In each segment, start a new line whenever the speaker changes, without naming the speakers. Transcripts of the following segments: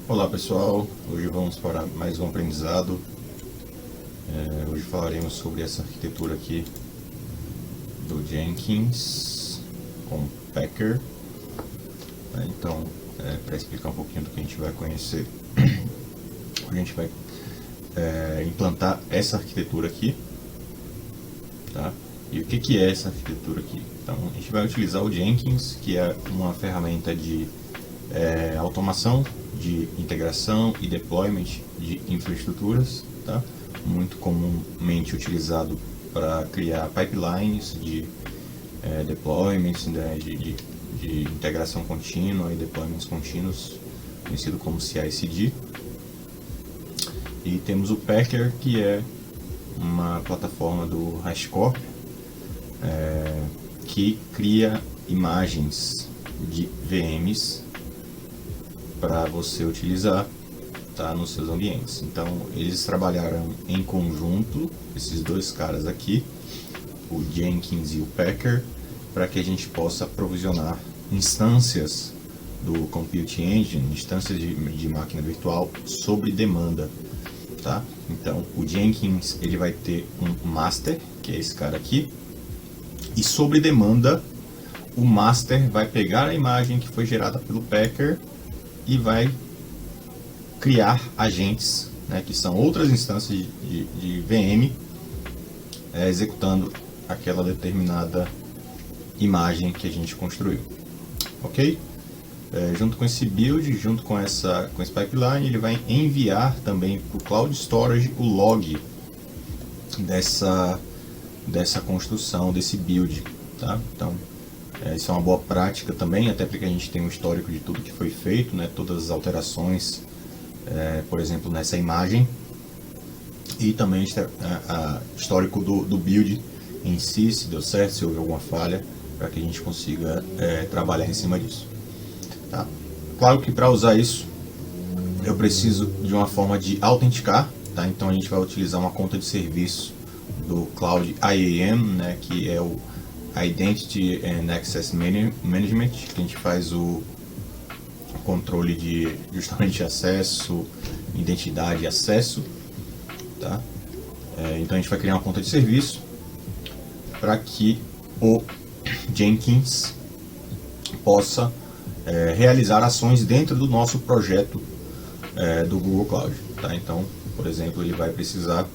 Olá pessoal, hoje vamos para mais um aprendizado. Hoje falaremos sobre essa arquitetura aqui do Jenkins com Packer. Então, para explicar um pouquinho do que a gente vai conhecer, a gente vai implantar essa arquitetura aqui, tá? E o que é essa arquitetura aqui? Então, a gente vai utilizar o Jenkins, que é uma ferramenta de automação, de integração e deployment de infraestruturas, tá? Muito comumente utilizado para criar pipelines de deployments, né, de integração contínua e deployments contínuos, conhecido como CI/CD. E temos o Packer, que é uma plataforma do HashiCorp, que cria imagens de VMs para você utilizar, tá, nos seus ambientes. Então eles trabalharam em conjunto, esses dois caras aqui, o Jenkins e o Packer, para que a gente possa provisionar instâncias do Compute Engine, instâncias de máquina virtual sob demanda, tá? Então o Jenkins ele vai ter um master, que é esse cara aqui, e sobre demanda o master vai pegar a imagem que foi gerada pelo Packer e vai criar agentes, né, que são outras instâncias de VM, executando aquela determinada imagem que a gente construiu, ok? Junto com esse build, junto com esse pipeline, ele vai enviar também para o Cloud Storage o log dessa construção, desse build, tá? Então, isso é uma boa prática também, até porque a gente tem um histórico de tudo que foi feito, né? Todas as alterações, por exemplo, nessa imagem, e também histórico do build em si, se deu certo, se houve alguma falha, para que a gente consiga trabalhar em cima disso. Tá? Claro que para usar isso, eu preciso de uma forma de autenticar, tá? Então a gente vai utilizar uma conta de serviço do Cloud IAM, né? Que é o Identity and Access Management, que a gente faz o controle de justamente acesso, identidade e acesso, tá? Então a gente vai criar uma conta de serviço para que o Jenkins possa realizar ações dentro do nosso projeto do Google Cloud, tá? Então, por exemplo, ele vai precisar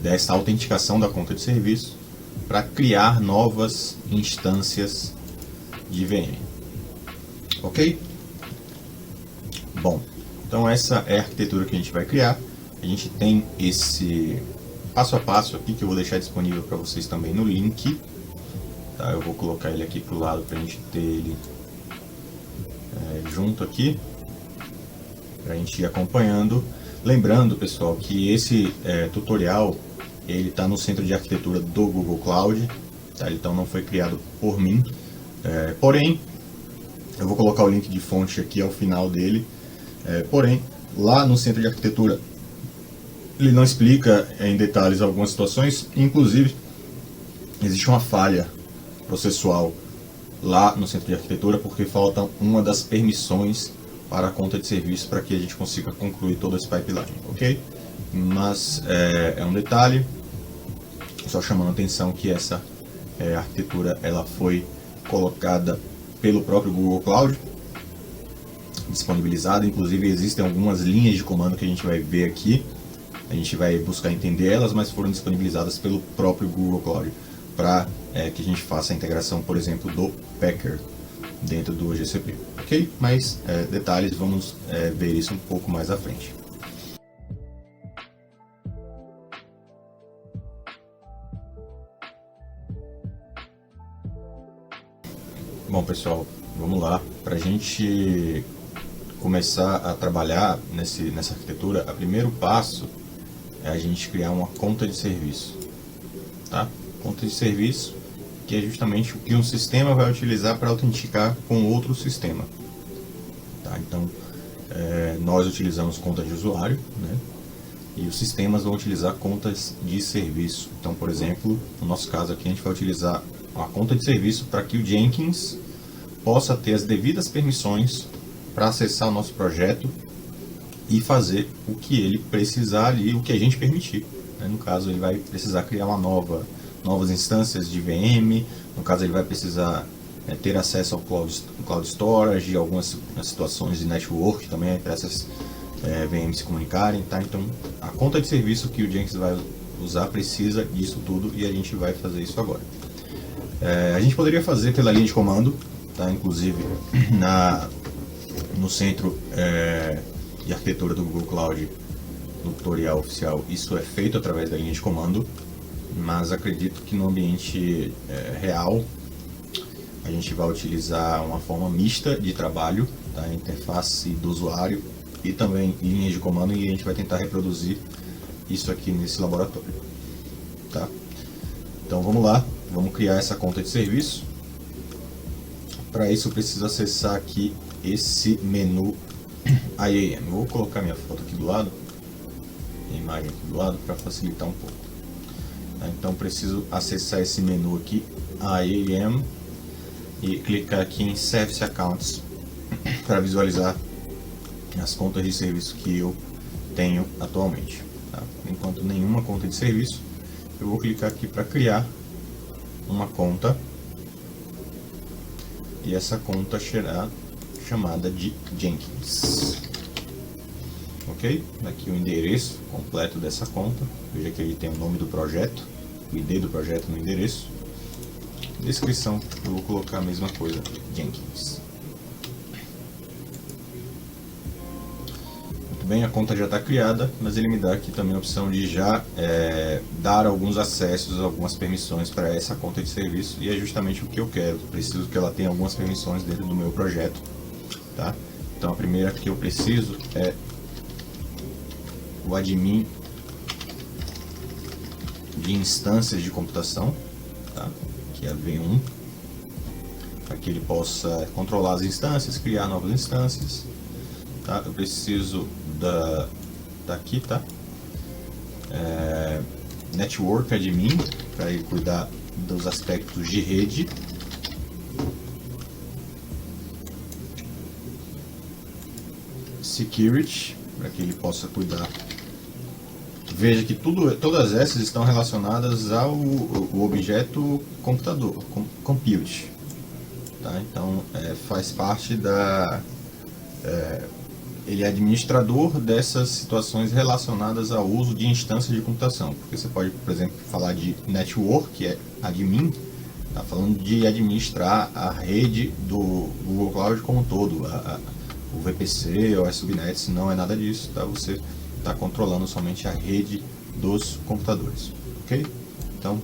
dessa autenticação da conta de serviço para criar novas instâncias de VM, ok? Bom, então essa é a arquitetura que a gente vai criar. A gente tem esse passo a passo aqui que eu vou deixar disponível para vocês também no link, tá? Eu vou colocar ele aqui para o lado para a gente ter ele junto aqui, para a gente ir acompanhando. Lembrando, pessoal, que esse tutorial ele está no centro de arquitetura do Google Cloud, tá? Então não foi criado por mim, porém eu vou colocar o link de fonte aqui ao final dele. Porém, lá no centro de arquitetura ele não explica em detalhes algumas situações, inclusive existe uma falha processual lá no centro de arquitetura porque falta uma das permissões para a conta de serviço para que a gente consiga concluir todo esse pipeline, ok? Mas é um detalhe, só chamando a atenção que essa arquitetura ela foi colocada pelo próprio Google Cloud, disponibilizada. Inclusive existem algumas linhas de comando que a gente vai ver aqui, a gente vai buscar entender elas, mas foram disponibilizadas pelo próprio Google Cloud para que a gente faça a integração, por exemplo, do Packer dentro do GCP, ok? Mas detalhes, vamos ver isso um pouco mais à frente. Bom, pessoal, vamos lá. Para a gente começar a trabalhar nessa arquitetura, o primeiro passo é a gente criar uma conta de serviço, tá? Conta de serviço, que é justamente o que um sistema vai utilizar para autenticar com outro sistema, tá? Então, nós utilizamos conta de usuário, né? E os sistemas vão utilizar contas de serviço. Então, por exemplo, no nosso caso aqui, a gente vai utilizar uma conta de serviço para que o Jenkins possa ter as devidas permissões para acessar o nosso projeto e fazer o que ele precisar ali, o que a gente permitir, né? No caso, ele vai precisar criar novas instâncias de VM, no caso ele vai precisar ter acesso ao Cloud Storage, algumas situações de network também para essas VMs se comunicarem, tá? Então a conta de serviço que o Jenkins vai usar precisa disso tudo e a gente vai fazer isso agora. A gente poderia fazer pela linha de comando, tá? Inclusive no centro de arquitetura do Google Cloud, no tutorial oficial, isso é feito através da linha de comando, mas acredito que no ambiente real a gente vai utilizar uma forma mista de trabalho, tá? Interface do usuário e também linhas de comando, e a gente vai tentar reproduzir isso aqui nesse laboratório, tá? Então vamos lá, vamos criar essa conta de serviço. Para isso eu preciso acessar aqui esse menu IAM. Vou colocar minha foto aqui do lado, a imagem aqui do lado, para facilitar um pouco, tá? Então preciso acessar esse menu aqui, IAM, e clicar aqui em Service Accounts para visualizar as contas de serviço que eu tenho atualmente, tá? Enquanto nenhuma conta de serviço, eu vou clicar aqui para criar uma conta, e essa conta será chamada de Jenkins. Ok? Aqui o endereço completo dessa conta. Veja que ele tem o nome do projeto, o ID do projeto no endereço. Descrição, eu vou colocar a mesma coisa, Jenkins. Muito bem, a conta já está criada, mas ele me dá aqui também a opção de já dar alguns acessos, algumas permissões para essa conta de serviço, e é justamente o que eu quero. Preciso que ela tenha algumas permissões dentro do meu projeto, tá? Então a primeira que eu preciso é o admin de instâncias de computação, tá? Que é V1, para que ele possa controlar as instâncias, criar novas instâncias, tá? Eu preciso daqui, tá? Network admin, para ele cuidar dos aspectos de rede. Security, para que ele possa cuidar. Veja que todas essas estão relacionadas ao objeto computador, compute, tá? Então faz parte ele é administrador dessas situações relacionadas ao uso de instâncias de computação, porque você pode, por exemplo, falar de network, que é admin, tá falando de administrar a rede do Google Cloud como um todo, o VPC ou as subnets, não é nada disso, tá? Você está controlando somente a rede dos computadores, ok? Então,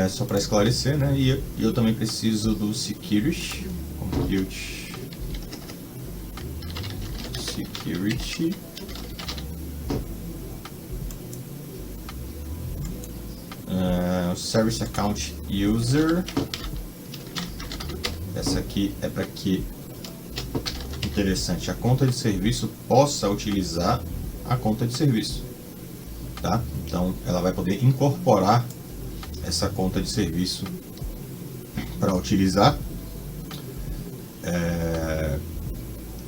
só para esclarecer, né? E eu também preciso do security, compute security, service account user. Essa aqui é para que, interessante, a conta de serviço possa utilizar a conta de serviço, tá? Então ela vai poder incorporar essa conta de serviço para utilizar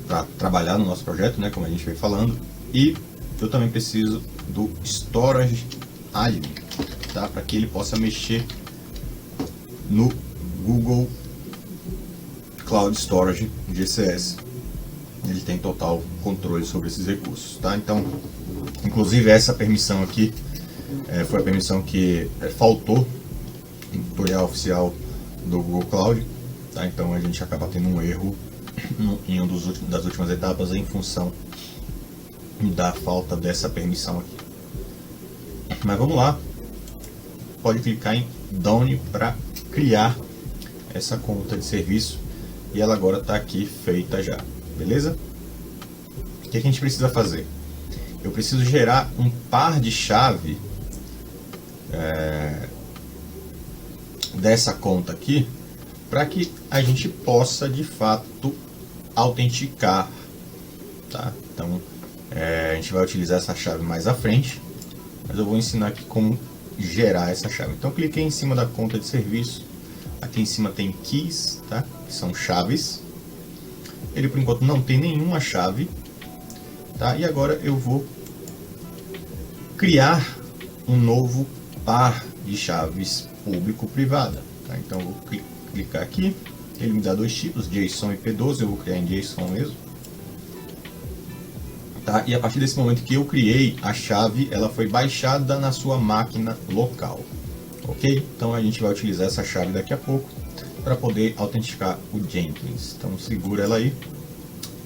para trabalhar no nosso projeto, né, como a gente vem falando. E eu também preciso do storage admin, tá? Para que ele possa mexer no Google Cloud Storage GCS. Ele tem total controle sobre esses recursos, tá? Então, inclusive essa permissão aqui foi a permissão que faltou no tutorial oficial do Google Cloud, tá? Então a gente acaba tendo um erro em uma das últimas etapas em função da falta dessa permissão aqui. Mas vamos lá, pode clicar em Done para criar essa conta de serviço, e ela agora está aqui feita já, beleza? O que a gente precisa fazer? Eu preciso gerar um par de chave dessa conta aqui, para que a gente possa de fato autenticar, tá? Então a gente vai utilizar essa chave mais à frente, mas eu vou ensinar aqui como gerar essa chave. Então cliquei em cima da conta de serviço, aqui em cima tem keys, tá? Que são chaves, ele por enquanto não tem nenhuma chave, tá? E agora eu vou criar um novo par de chaves público-privada, tá? Então eu vou clicar aqui, ele me dá dois tipos, JSON e P12, eu vou criar em JSON mesmo, tá? E a partir desse momento que eu criei a chave, ela foi baixada na sua máquina local, ok? Então a gente vai utilizar essa chave daqui a pouco para poder autenticar o Jenkins. Então segura ela aí,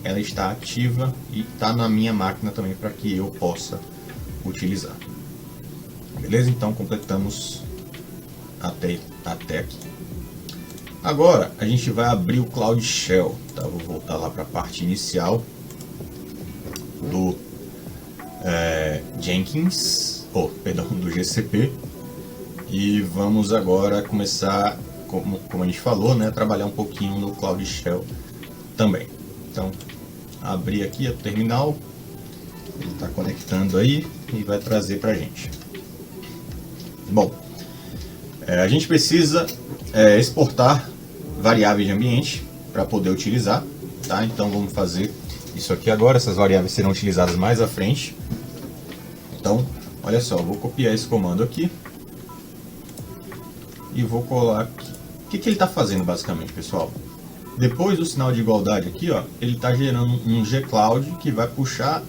ela está ativa e está na minha máquina também para que eu possa utilizar. Beleza? Então completamos até aqui. Agora a gente vai abrir o Cloud Shell, tá? Vou voltar lá para a parte inicial do Jenkins, perdão, do GCP, e vamos agora começar, como a gente falou, né, trabalhar um pouquinho no Cloud Shell também. Então, abrir aqui o terminal, ele está conectando aí e vai trazer para a gente. Bom, a gente precisa exportar variáveis de ambiente para poder utilizar, tá? Então vamos fazer isso aqui agora. Essas variáveis serão utilizadas mais à frente. Então, olha só, eu vou copiar esse comando aqui e vou colar aqui. O que ele está fazendo basicamente, pessoal? Depois do sinal de igualdade aqui, ó, ele está gerando um gcloud que vai puxar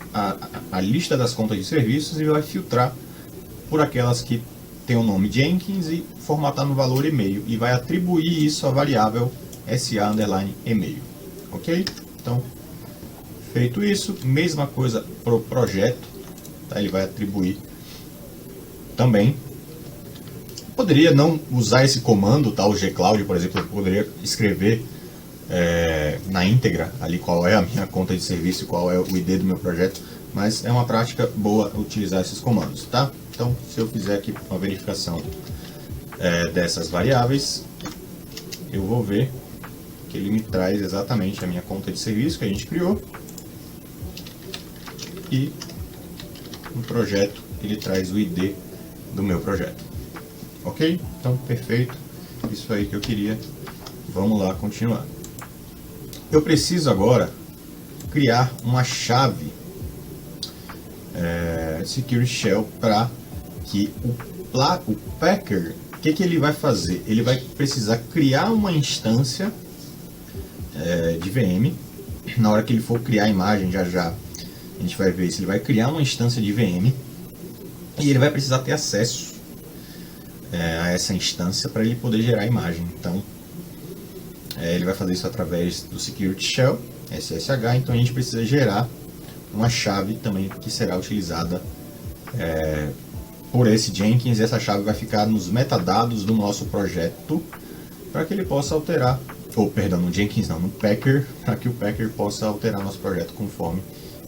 a lista das contas de serviços e vai filtrar por aquelas que tem o nome Jenkins e formatar no valor e-mail, e vai atribuir isso à variável SA_email, ok? Então, feito isso, mesma coisa para o projeto, tá? Ele vai atribuir também. Poderia não usar esse comando, tá? O gcloud, por exemplo, eu poderia escrever na íntegra ali qual é a minha conta de serviço, qual é o ID do meu projeto, mas é uma prática boa utilizar esses comandos, tá? Então, se eu fizer aqui uma verificação dessas variáveis, eu vou ver que ele me traz exatamente a minha conta de serviço que a gente criou, e no projeto ele traz o ID do meu projeto, ok? Então, perfeito, isso aí que eu queria. Vamos lá continuar. Eu preciso agora criar uma chave Security Shell para que o Packer, o que ele vai fazer? Ele vai precisar criar uma instância de VM. Na hora que ele for criar a imagem, já a gente vai ver isso. Ele vai criar uma instância de VM e ele vai precisar ter acesso a essa instância para ele poder gerar a imagem. Então, ele vai fazer isso através do Security Shell, SSH. Então a gente precisa gerar uma chave também que será utilizada por esse Jenkins. Essa chave vai ficar nos metadados do nosso projeto para que ele possa alterar, no Jenkins não, no Packer, para que o Packer possa alterar nosso projeto conforme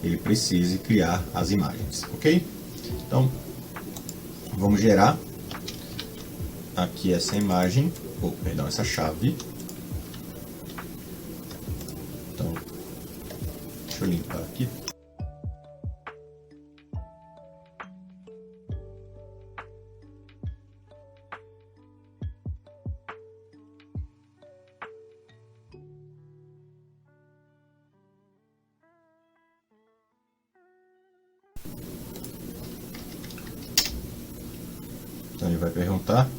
ele precise criar as imagens, ok? Então, vamos gerar aqui essa imagem, essa chave. Então, deixa eu limpar aqui. Então ele vai perguntar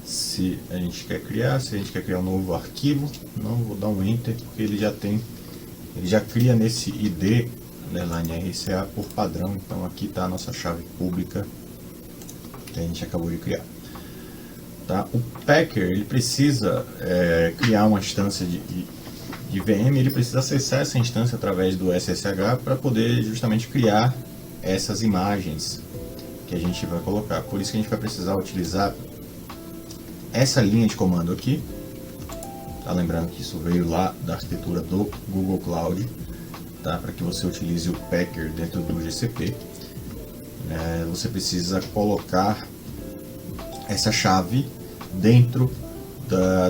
se a gente quer criar, um novo arquivo. Não, vou dar um Enter, porque ele já cria nesse ID _RCA por padrão. Então aqui está a nossa chave pública que a gente acabou de criar. Tá? O Packer, ele precisa criar uma instância de VM, ele precisa acessar essa instância através do SSH para poder justamente criar essas imagens que a gente vai colocar. Por isso que a gente vai precisar utilizar essa linha de comando aqui. Tá, lembrando que isso veio lá da arquitetura do Google Cloud, tá? Para que você utilize o Packer dentro do GCP, você precisa colocar essa chave dentro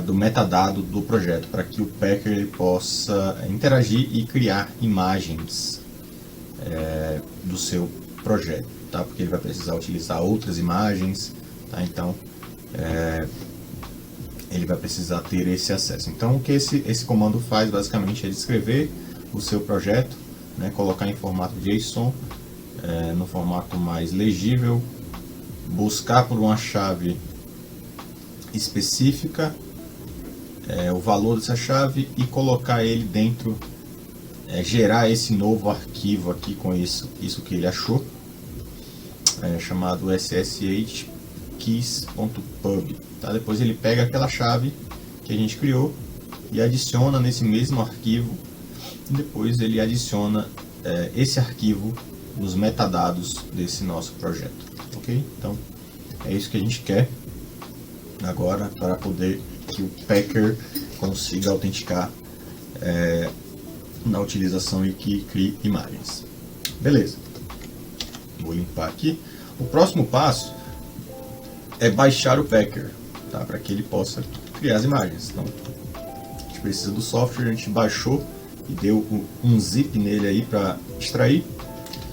do metadado do projeto, para que o Packer ele possa interagir e criar imagens do seu projeto, tá? Porque ele vai precisar utilizar outras imagens, tá? Então ele vai precisar ter esse acesso. Então o que esse comando faz basicamente é descrever o seu projeto, né, colocar em formato JSON, no formato mais legível, buscar por uma chave específica, o valor dessa chave e colocar ele dentro, gerar esse novo arquivo aqui com isso que ele achou, chamado ssh keys.pub. Tá? Depois ele pega aquela chave que a gente criou e adiciona nesse mesmo arquivo, e depois ele adiciona esse arquivo nos metadados desse nosso projeto, ok? Então é isso que a gente quer agora para poder que o Packer consiga autenticar na utilização e que crie imagens. Beleza, vou limpar aqui. O próximo passo é baixar o Packer, tá? Para que ele possa criar as imagens. Então a gente precisa do software, a gente baixou e deu um zip nele aí para extrair.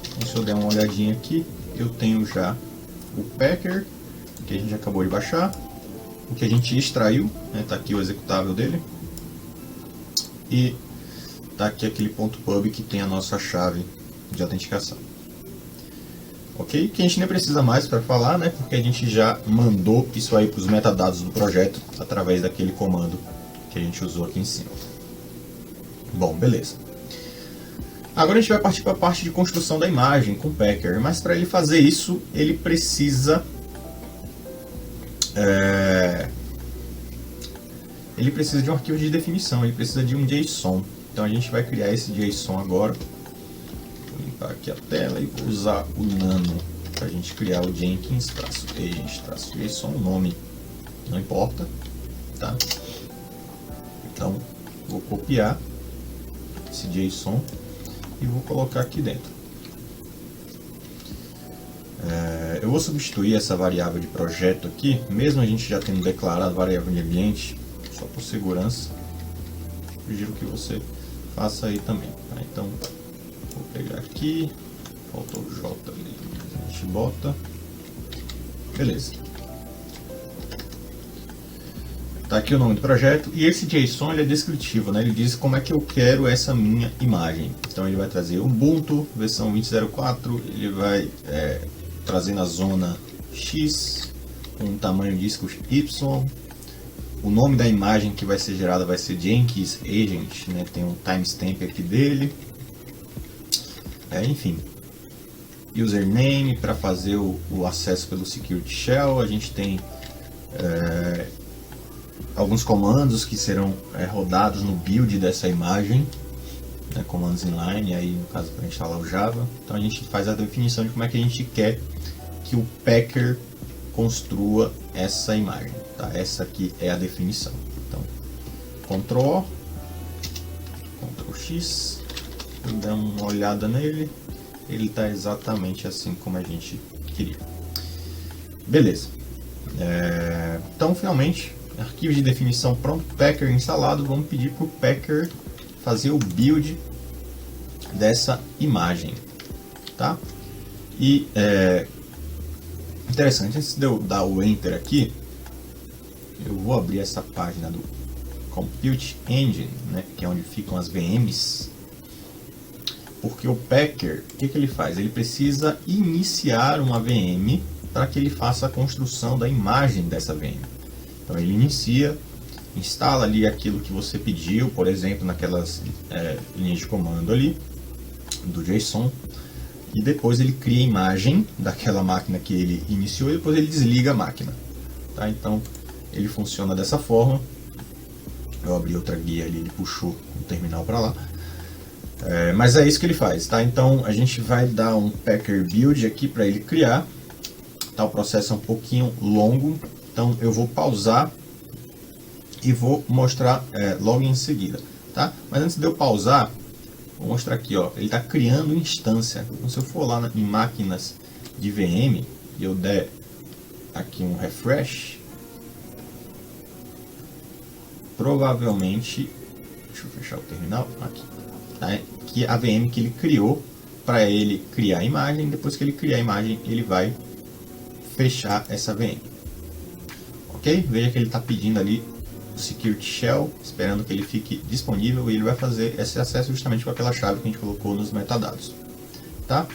Então, se eu der uma olhadinha aqui, eu tenho já o Packer que a gente acabou de baixar, o que a gente extraiu, né? Tá aqui o executável dele, e tá aqui aquele .pub que tem a nossa chave de autenticação. Ok? Que a gente nem precisa mais para falar, né? Porque a gente já mandou isso aí para os metadados do projeto através daquele comando que a gente usou aqui em cima. Bom, beleza. Agora a gente vai partir para a parte de construção da imagem com o Packer, mas para ele fazer isso, ele precisa de um arquivo de definição, ele precisa de um JSON. Então a gente vai criar esse JSON agora. Vou limpar aqui a tela e vou usar o nano para a gente criar o Jenkins-agent-json, o nome não importa, tá? Então vou copiar esse JSON e vou colocar aqui dentro. Eu vou substituir essa variável de projeto aqui, mesmo a gente já tendo declarado variável de ambiente, só por segurança. Sugiro que você faça aí também. Tá? Então vou pegar aqui, faltou o J ali, a gente bota, beleza. Tá aqui o nome do projeto, e esse JSON ele é descritivo, né? Ele diz como é que eu quero essa minha imagem. Então ele vai trazer Ubuntu versão 20.04, ele vai trazer na zona X, um tamanho disco Y, o nome da imagem que vai ser gerada vai ser Jenkins Agent, né? Tem um timestamp aqui dele, enfim, username para fazer o acesso pelo Security Shell. A gente tem alguns comandos que serão rodados no build dessa imagem, né, comandos inline, aí no caso para instalar o Java. Então a gente faz a definição de como é que a gente quer que o Packer construa essa imagem, tá? Essa aqui é a definição. Então Ctrl X, dá uma olhada nele, ele está exatamente assim como a gente queria. Beleza. Então finalmente, arquivo de definição pronto, Packer instalado. Vamos pedir para o Packer fazer o build dessa imagem, tá? E interessante, antes de eu dar o Enter aqui, eu vou abrir essa página do Compute Engine, né, que é onde ficam as VMs, porque o Packer, o que ele faz? Ele precisa iniciar uma VM para que ele faça a construção da imagem dessa VM. Então ele inicia, instala ali aquilo que você pediu, por exemplo, naquelas linhas de comando ali, do JSON, e depois ele cria a imagem daquela máquina que ele iniciou e depois ele desliga a máquina. Tá? Então ele funciona dessa forma. Eu abri outra guia ali, ele puxou o terminal para lá. Mas é isso que ele faz. Tá? Então a gente vai dar um Packer build aqui para ele criar. Tá? O processo é um pouquinho longo, então eu vou pausar e vou mostrar logo em seguida. Tá? Mas antes de eu pausar, vou mostrar aqui, ó, ele está criando instância. Então, se eu for lá em máquinas de VM e eu der aqui um refresh, provavelmente, deixa eu fechar o terminal aqui, tá? Que a VM que ele criou para ele criar a imagem. Depois que ele criar a imagem, ele vai fechar essa VM. Ok? Veja que ele está pedindo ali Security Shell, esperando que ele fique disponível, e ele vai fazer esse acesso justamente com aquela chave que a gente colocou nos metadados, tá?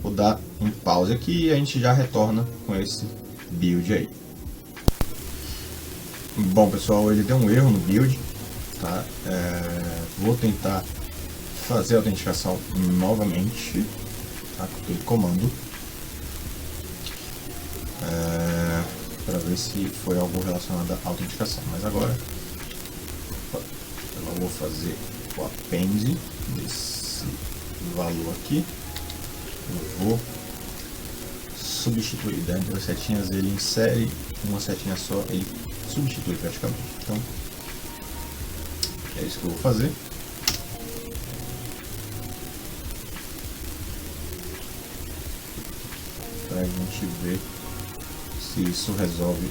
Vou dar um pause aqui e a gente já retorna com esse build aí. Bom pessoal, ele deu um erro no build, tá? Vou tentar fazer a autenticação novamente, tá? Com aquele comando, para ver se foi algo relacionado à autenticação. Mas agora eu vou fazer o append desse valor aqui. Eu vou substituir dentro das setinhas, ele insere uma setinha só, ele substitui praticamente. Então é isso que eu vou fazer. Para a gente ver se isso resolve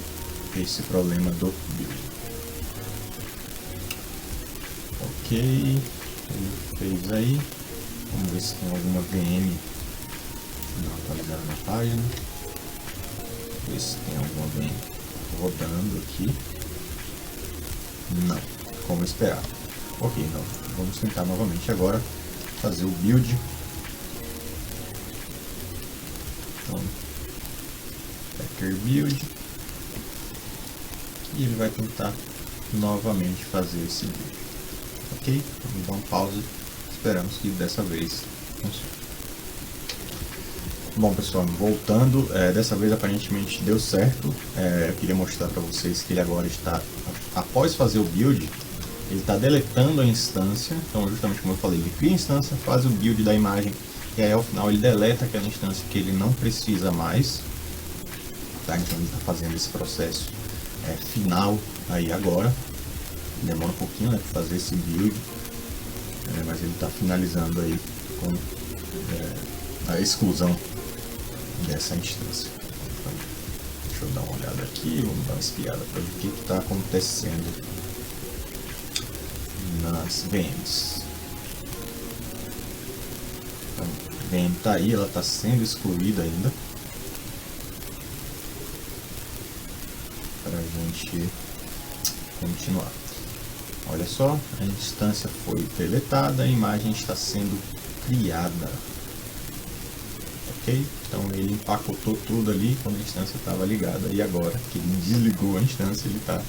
esse problema do build. Ok, ele fez aí. Vamos ver se tem alguma VM não atualizada na página. Ver se tem alguma VM rodando aqui. Não, como esperar. Ok, não. Vamos tentar novamente agora fazer o build. Então, Packer build, e ele vai tentar novamente fazer esse build. Ok? Vamos dar um pause. Esperamos que dessa vez funcione. Bom pessoal, voltando, dessa vez aparentemente deu certo. Eu queria mostrar para vocês que ele agora está, após fazer o build, ele está deletando a instância. Então, justamente como eu falei, ele cria a instância, faz o build da imagem, e aí ao final ele deleta aquela instância que ele não precisa mais, tá? Então ele está fazendo esse processo final aí agora. Demora um pouquinho, né, para fazer esse build, mas ele está finalizando aí com a exclusão dessa instância. Então, deixa eu dar uma olhada aqui, vamos dar uma espiada para ver o que está acontecendo nas VMs. Então, a VM está aí, ela está sendo excluída ainda, para a gente continuar. Olha só, a instância foi deletada, a imagem está sendo criada. Ok? Então ele empacotou tudo ali quando a instância estava ligada, e agora que ele desligou a instância, ele está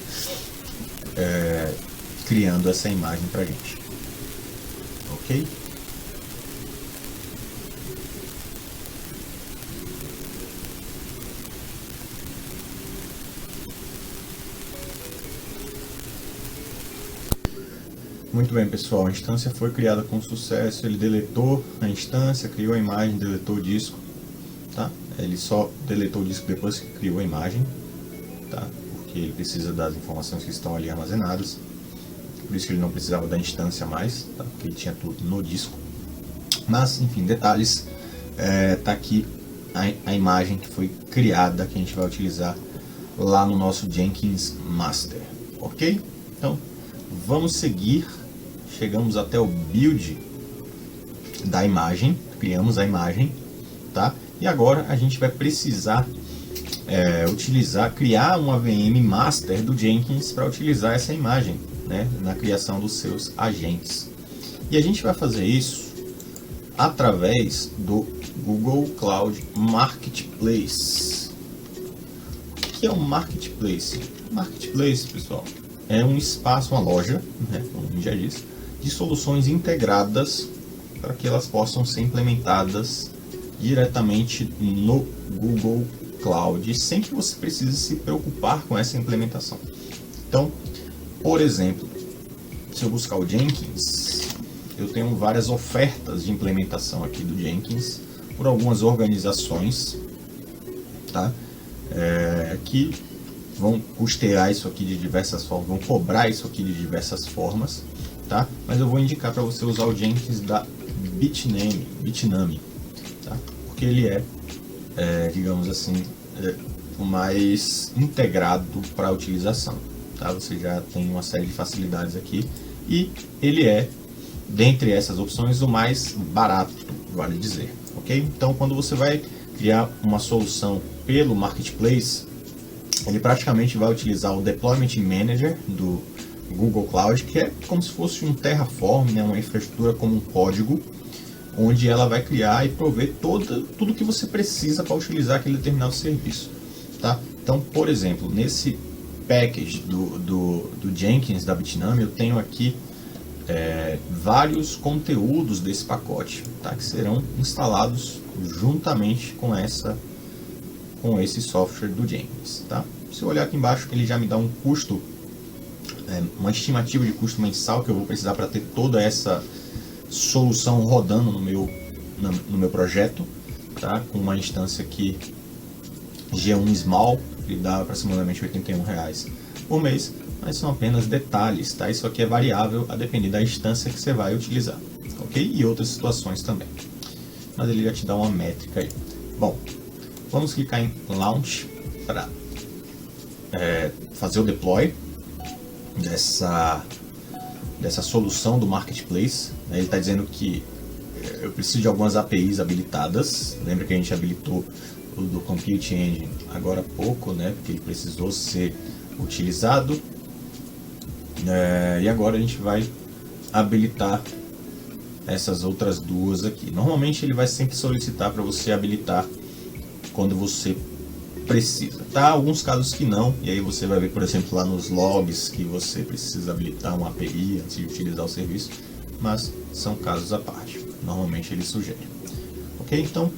criando essa imagem para a gente. Ok? Muito bem pessoal, a instância foi criada com sucesso, ele deletou a instância, criou a imagem, deletou o disco, tá? Ele só deletou o disco depois que criou a imagem, tá? Porque ele precisa das informações que estão ali armazenadas, por isso que ele não precisava da instância mais, tá? Porque ele tinha tudo no disco. Mas, enfim, detalhes, tá aqui a imagem que foi criada, que a gente vai utilizar lá no nosso Jenkins Master, ok? Então, vamos seguir. Chegamos até o build da imagem, criamos a imagem, tá? E agora a gente vai precisar criar uma VM master do Jenkins para utilizar essa imagem, né, na criação dos seus agentes. E a gente vai fazer isso através do Google Cloud Marketplace. O que é um Marketplace? Marketplace, pessoal, é um espaço, uma loja, né, como já disse, de soluções integradas para que elas possam ser implementadas diretamente no Google Cloud, sem que você precise se preocupar com essa implementação. Então, por exemplo, se eu buscar o Jenkins, eu tenho várias ofertas de implementação aqui do Jenkins por algumas organizações, tá? Que vão custear isso aqui de diversas formas, vão cobrar isso aqui de diversas formas, tá? Mas eu vou indicar para você usar o Jenkins da Bitnami, tá? Porque ele digamos assim, o mais integrado para a utilização, tá? Você já tem uma série de facilidades aqui e ele dentre essas opções, o mais barato, vale dizer, ok? Então, quando você vai criar uma solução pelo Marketplace, ele praticamente vai utilizar o Deployment Manager do Google Cloud, que é como se fosse um Terraform, né, uma infraestrutura como um código, onde ela vai criar e prover tudo que você precisa para utilizar aquele determinado serviço. Tá? Então, por exemplo, nesse package do Jenkins da Bitnami, eu tenho aqui vários conteúdos desse pacote, tá? Que serão instalados juntamente com esse software do Jenkins. Tá? Se eu olhar aqui embaixo, ele já me dá um custo, uma estimativa de custo mensal que eu vou precisar para ter toda essa solução rodando no meu projeto, tá? Com uma instância aqui G1 Small, que dá aproximadamente R$81 por mês, mas são apenas detalhes, tá? Isso aqui é variável a depender da instância que você vai utilizar, ok? E outras situações também, mas ele já te dá uma métrica aí. Bom, vamos clicar em Launch para fazer o deploy dessa solução do Marketplace. Ele está dizendo que eu preciso de algumas APIs habilitadas. Lembra que a gente habilitou o do Compute Engine agora há pouco, né? Porque ele precisou ser utilizado. E agora a gente vai habilitar essas outras duas aqui. Normalmente ele vai sempre solicitar para você habilitar quando você precisa, tá? Alguns casos que não, e aí você vai ver, por exemplo, lá nos logs que você precisa habilitar uma API antes de utilizar o serviço, mas são casos à parte. Normalmente ele sugere. Ok? Então,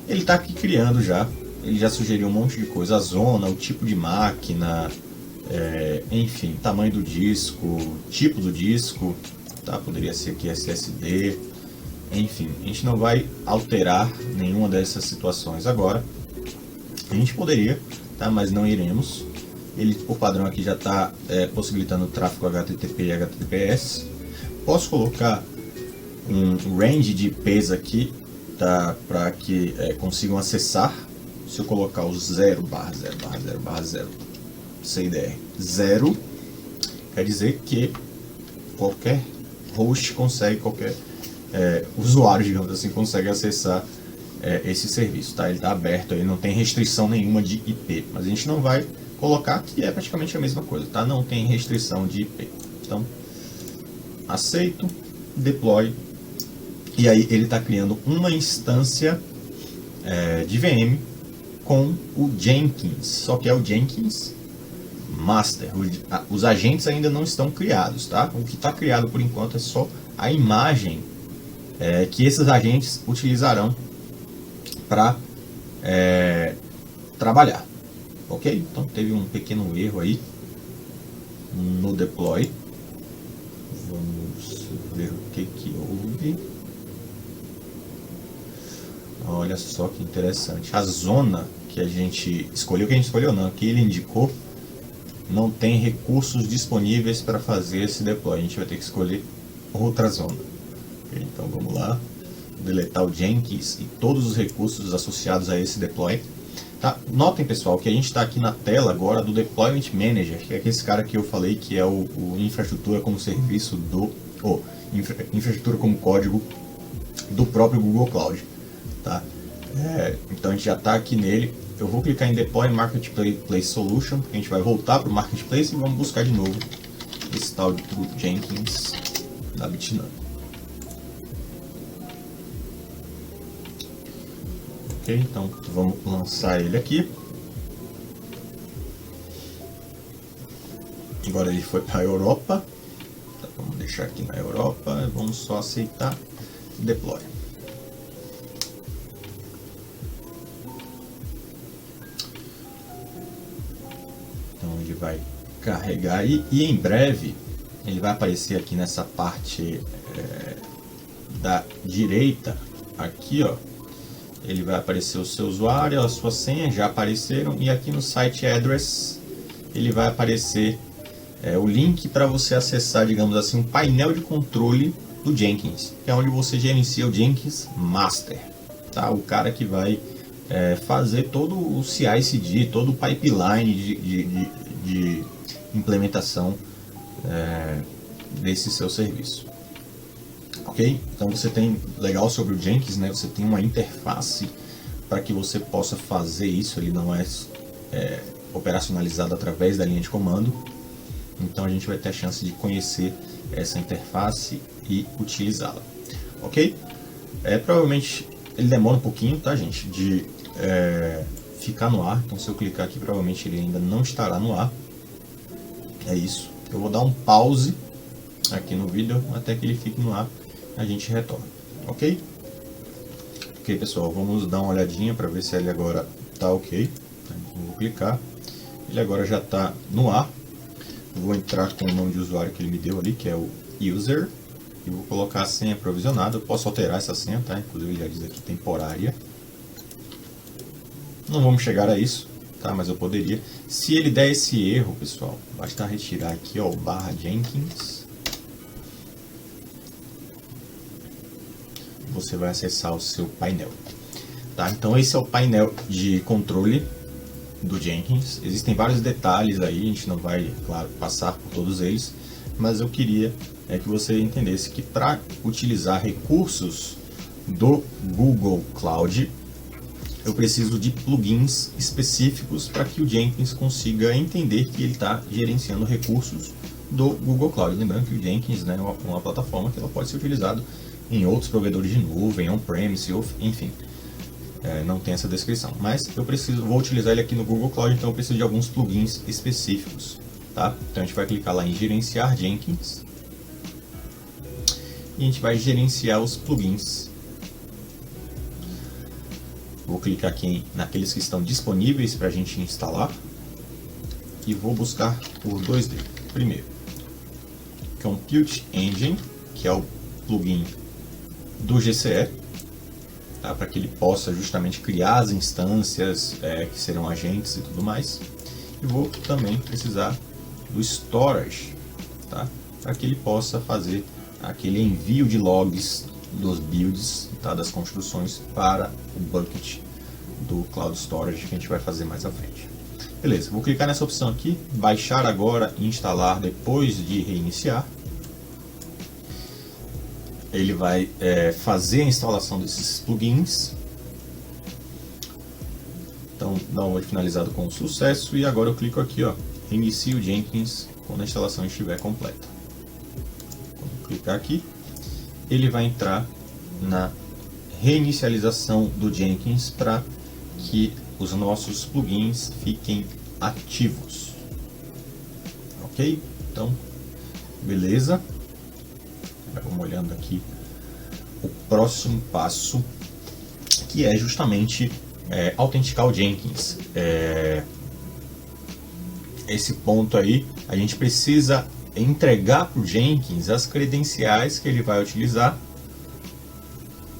ele está aqui criando já, ele já sugeriu um monte de coisa, a zona, o tipo de máquina, enfim, tamanho do disco, tipo do disco, tá? Poderia ser aqui SSD, enfim, a gente não vai alterar nenhuma dessas situações agora. A gente poderia, tá? Mas não iremos. Ele, por padrão, aqui já está possibilitando o tráfego HTTP e HTTPS. Posso colocar um range de IPs aqui, tá? Para que consigam acessar. Se eu colocar o 0/0/0/0 CIDR 0, quer dizer que qualquer host consegue, qualquer usuário, digamos assim, consegue acessar esse serviço, tá? Ele está aberto, aí não tem restrição nenhuma de IP, mas a gente não vai colocar que é praticamente a mesma coisa, tá? Não tem restrição de IP. Então, aceito, deploy, e aí ele está criando uma instância de VM com o Jenkins, só que é o Jenkins Master. Os agentes ainda não estão criados, tá? O que está criado por enquanto é só a imagem que esses agentes utilizarão para trabalhar, ok? Então teve um pequeno erro aí no deploy. Vamos ver o que houve. Olha só que interessante. A zona que a gente escolheu, não, que ele indicou, não tem recursos disponíveis para fazer esse deploy. A gente vai ter que escolher outra zona. Okay, então vamos lá. Deletar o Jenkins e todos os recursos associados a esse deploy. Tá? Notem, pessoal, que a gente está aqui na tela agora do Deployment Manager, que é esse cara que eu falei que é o infraestrutura como serviço infraestrutura como código do próprio Google Cloud. Tá? Então a gente já está aqui nele. Eu vou clicar em Deploy Marketplace Solution, a gente vai voltar para o Marketplace e vamos buscar de novo esse tal do Jenkins da Bitnami. Ok, então vamos lançar ele aqui. Agora ele foi para a Europa. Então, vamos deixar aqui na Europa. Vamos só aceitar Deploy. Então ele vai carregar aí e em breve ele vai aparecer aqui nessa parte da direita aqui, ó. Ele vai aparecer o seu usuário, a sua senha já apareceram, e aqui no site address ele vai aparecer o link para você acessar, digamos assim, um painel de controle do Jenkins, que é onde você gerencia o Jenkins Master, tá? O cara que vai fazer todo o CI/CD, todo o pipeline de implementação desse seu serviço. Ok? Então você tem, legal sobre o Jenkins, né? Você tem uma interface para que você possa fazer isso. Ele não é operacionalizado através da linha de comando. Então a gente vai ter a chance de conhecer essa interface e utilizá-la, ok? Provavelmente ele demora um pouquinho, tá, gente, de ficar no ar. Então se eu clicar aqui, provavelmente ele ainda não estará no ar. É isso. Eu vou dar um pause aqui no vídeo até que ele fique no ar. A gente retorna, ok? Ok, pessoal, vamos dar uma olhadinha para ver se ele agora tá ok. Eu vou clicar. Ele agora já está no ar. Vou entrar com o nome de usuário que ele me deu ali, que é o user, e vou colocar a senha provisionada. Eu posso alterar essa senha, tá? Inclusive ele já diz aqui temporária. Não vamos chegar a isso, tá? Mas eu poderia. Se ele der esse erro, pessoal, basta retirar aqui, ó, o /Jenkins. Você vai acessar o seu painel, tá? Então esse é o painel de controle do Jenkins. Existem vários detalhes aí, a gente não vai, claro, passar por todos eles, mas eu queria que você entendesse que para utilizar recursos do Google Cloud, eu preciso de plugins específicos para que o Jenkins consiga entender que ele está gerenciando recursos do Google Cloud. Lembrando que o Jenkins, né, é uma plataforma que ela pode ser utilizada em outros provedores de nuvem, on-premise, enfim. Não tem essa descrição, mas eu vou utilizar ele aqui no Google Cloud, então eu preciso de alguns plugins específicos, tá? Então a gente vai clicar lá em gerenciar Jenkins e a gente vai gerenciar os plugins. Vou clicar aqui naqueles que estão disponíveis para a gente instalar e vou buscar por dois deles. Primeiro, Compute Engine, que é o plugin do GCE, tá? Para que ele possa justamente criar as instâncias que serão agentes e tudo mais. E vou também precisar do Storage, tá? Para que ele possa fazer aquele envio de logs dos builds, tá? Das construções para o bucket do Cloud Storage, que a gente vai fazer mais à frente. Beleza, vou clicar nessa opção aqui, baixar agora e instalar depois de reiniciar. Ele vai fazer a instalação desses plugins. Então, dá uma finalizado com sucesso. E agora eu clico aqui, ó, reinicie o Jenkins quando a instalação estiver completa. Quando eu clicar aqui, ele vai entrar na reinicialização do Jenkins para que os nossos plugins fiquem ativos. Ok? Então, beleza. Vamos olhando aqui o próximo passo, que é justamente autenticar o Jenkins. Esse ponto aí, a gente precisa entregar para o Jenkins as credenciais que ele vai utilizar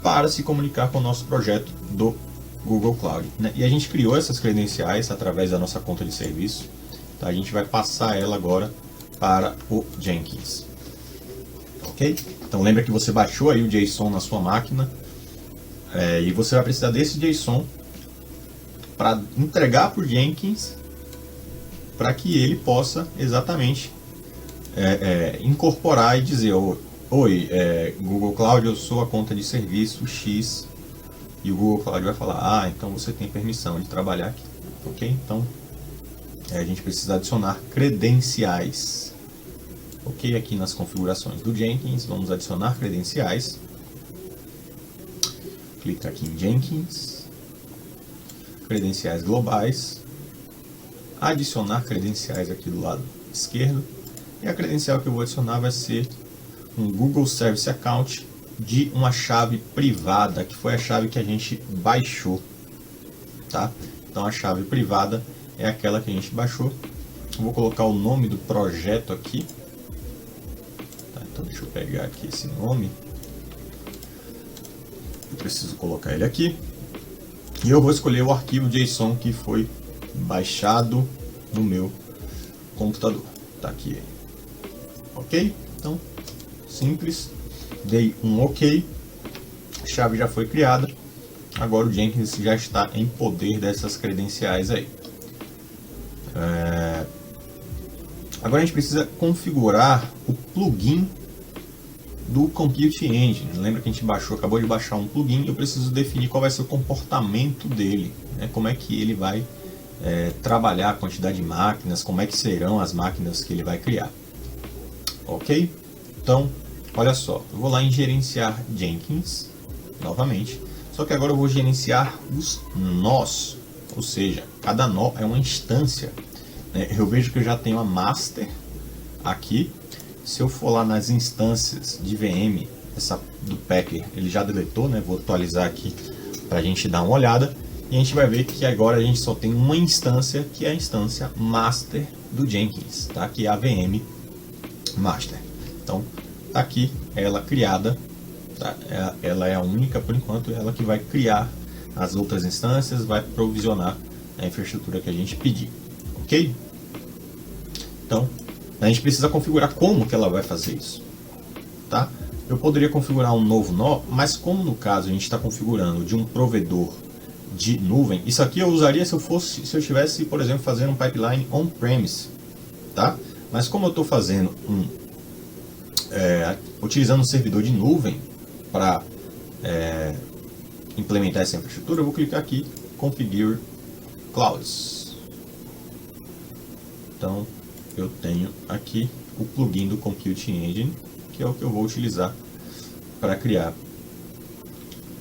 para se comunicar com o nosso projeto do Google Cloud, né? E a gente criou essas credenciais através da nossa conta de serviço, tá? A gente vai passar ela agora para o Jenkins. Ok? Então lembra que você baixou aí o JSON na sua máquina e você vai precisar desse JSON para entregar para o Jenkins para que ele possa exatamente incorporar e dizer: oi, Google Cloud, eu sou a conta de serviço X, e o Google Cloud vai falar: então você tem permissão de trabalhar aqui. Ok? Então a gente precisa adicionar credenciais. Ok, aqui nas configurações do Jenkins, vamos adicionar credenciais. Clica aqui em Jenkins, credenciais globais, adicionar credenciais aqui do lado esquerdo. E a credencial que eu vou adicionar vai ser um Google Service Account de uma chave privada, que foi a chave que a gente baixou, tá? Então a chave privada é aquela que a gente baixou. Eu vou colocar o nome do projeto aqui. Então deixa eu pegar aqui esse nome. Eu preciso colocar ele aqui. E eu vou escolher o arquivo JSON que foi baixado no meu computador. Tá aqui. Ok? Então, simples. Dei um OK. A chave já foi criada. Agora o Jenkins já está em poder dessas credenciais aí. Agora a gente precisa configurar o plugin do Compute Engine. Lembra que a gente acabou de baixar um plugin. Eu preciso definir qual vai ser o comportamento dele, né? Como é que ele vai trabalhar a quantidade de máquinas, como é que serão as máquinas que ele vai criar. Ok? Então, olha só, eu vou lá em gerenciar Jenkins, novamente, só que agora eu vou gerenciar os nós, ou seja, cada nó é uma instância. Eu vejo que eu já tenho a master aqui. Se eu for lá nas instâncias de VM, essa do Packer, ele já deletou, né? Vou atualizar aqui para a gente dar uma olhada. E a gente vai ver que agora a gente só tem uma instância, que é a instância master do Jenkins, tá? Que é a VM master. Então, tá aqui ela criada, tá? Ela é a única por enquanto, ela que vai criar as outras instâncias, vai provisionar a infraestrutura que a gente pedir, ok? Então, a gente precisa configurar como que ela vai fazer isso, tá? Eu poderia configurar um novo nó, mas como no caso a gente está configurando de um provedor de nuvem, isso aqui eu usaria se eu estivesse, por exemplo, fazendo um pipeline on-premise, tá? Mas como eu estou fazendo utilizando um servidor de nuvem para implementar essa infraestrutura, eu vou clicar aqui, Configure Clouds. Então, eu tenho aqui o plugin do Computing Engine, que é o que eu vou utilizar para criar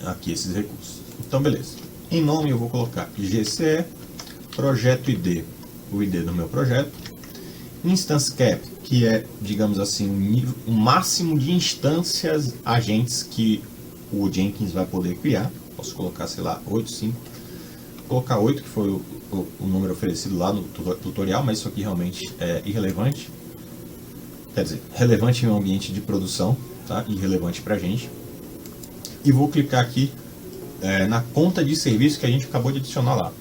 aqui esses recursos. Então, beleza. Em nome eu vou colocar GCE, projeto ID, o ID do meu projeto, Instance Cap, que é, digamos assim, o máximo de instâncias agentes que o Jenkins vai poder criar. Posso colocar, sei lá, 8, 5. Vou colocar 8, que foi o número oferecido lá no tutorial, mas isso aqui realmente é irrelevante. Quer dizer, relevante em um ambiente de produção, tá? Irrelevante para a gente. E vou clicar aqui na conta de serviço que a gente acabou de adicionar lá.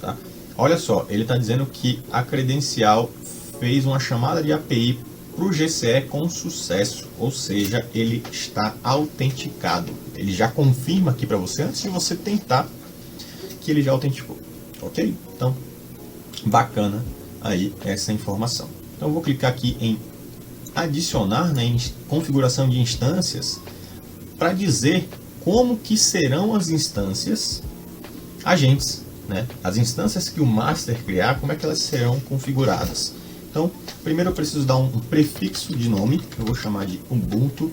Tá? Olha só, ele está dizendo que a credencial fez uma chamada de API para o GCE com sucesso, ou seja, ele está autenticado. Ele já confirma aqui para você antes de você tentar que ele já autenticou, ok? Então, bacana aí essa informação. Então, eu vou clicar aqui em adicionar, né, em configuração de instâncias, para dizer como que serão as instâncias agentes, né? As instâncias que o master criar, como é que elas serão configuradas. Então, primeiro eu preciso dar um prefixo de nome, eu vou chamar de Ubuntu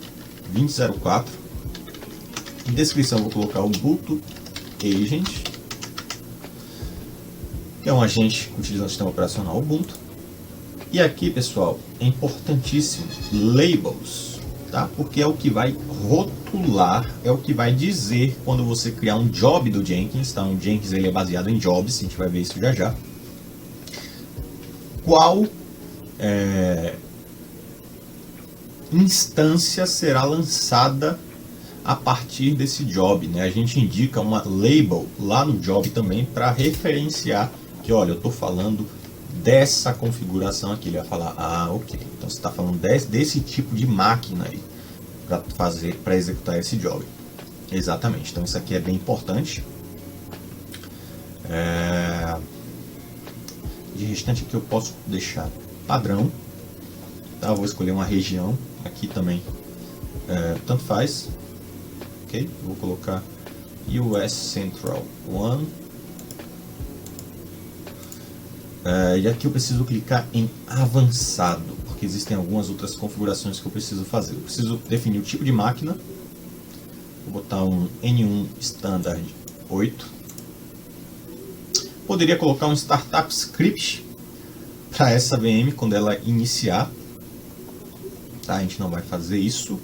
20.04. Em descrição eu vou colocar Ubuntu Agent, que é um agente utilizando o sistema operacional Ubuntu. E aqui, pessoal, é importantíssimo labels, tá? Porque é o que vai rotular, é o que vai dizer quando você criar um job do Jenkins, tá? Um Jenkins ele é baseado em jobs, a gente vai ver isso já já. Qual instância será lançada a partir desse job, né? A gente indica uma label lá no job também para referenciar que, olha, eu estou falando dessa configuração aqui. Ele vai falar, ah, ok, então você está falando desse tipo de máquina aí para executar esse job. Exatamente, então isso aqui é bem importante. De restante aqui eu posso deixar padrão, tá? Eu vou escolher uma região aqui também, tanto faz, ok? Vou colocar US Central 1. E aqui eu preciso clicar em avançado, porque existem algumas outras configurações que eu preciso fazer. Eu preciso definir o tipo de máquina. Vou botar um N1 Standard 8. Poderia colocar um Startup Script para essa VM quando ela iniciar. Tá? A gente não vai fazer isso,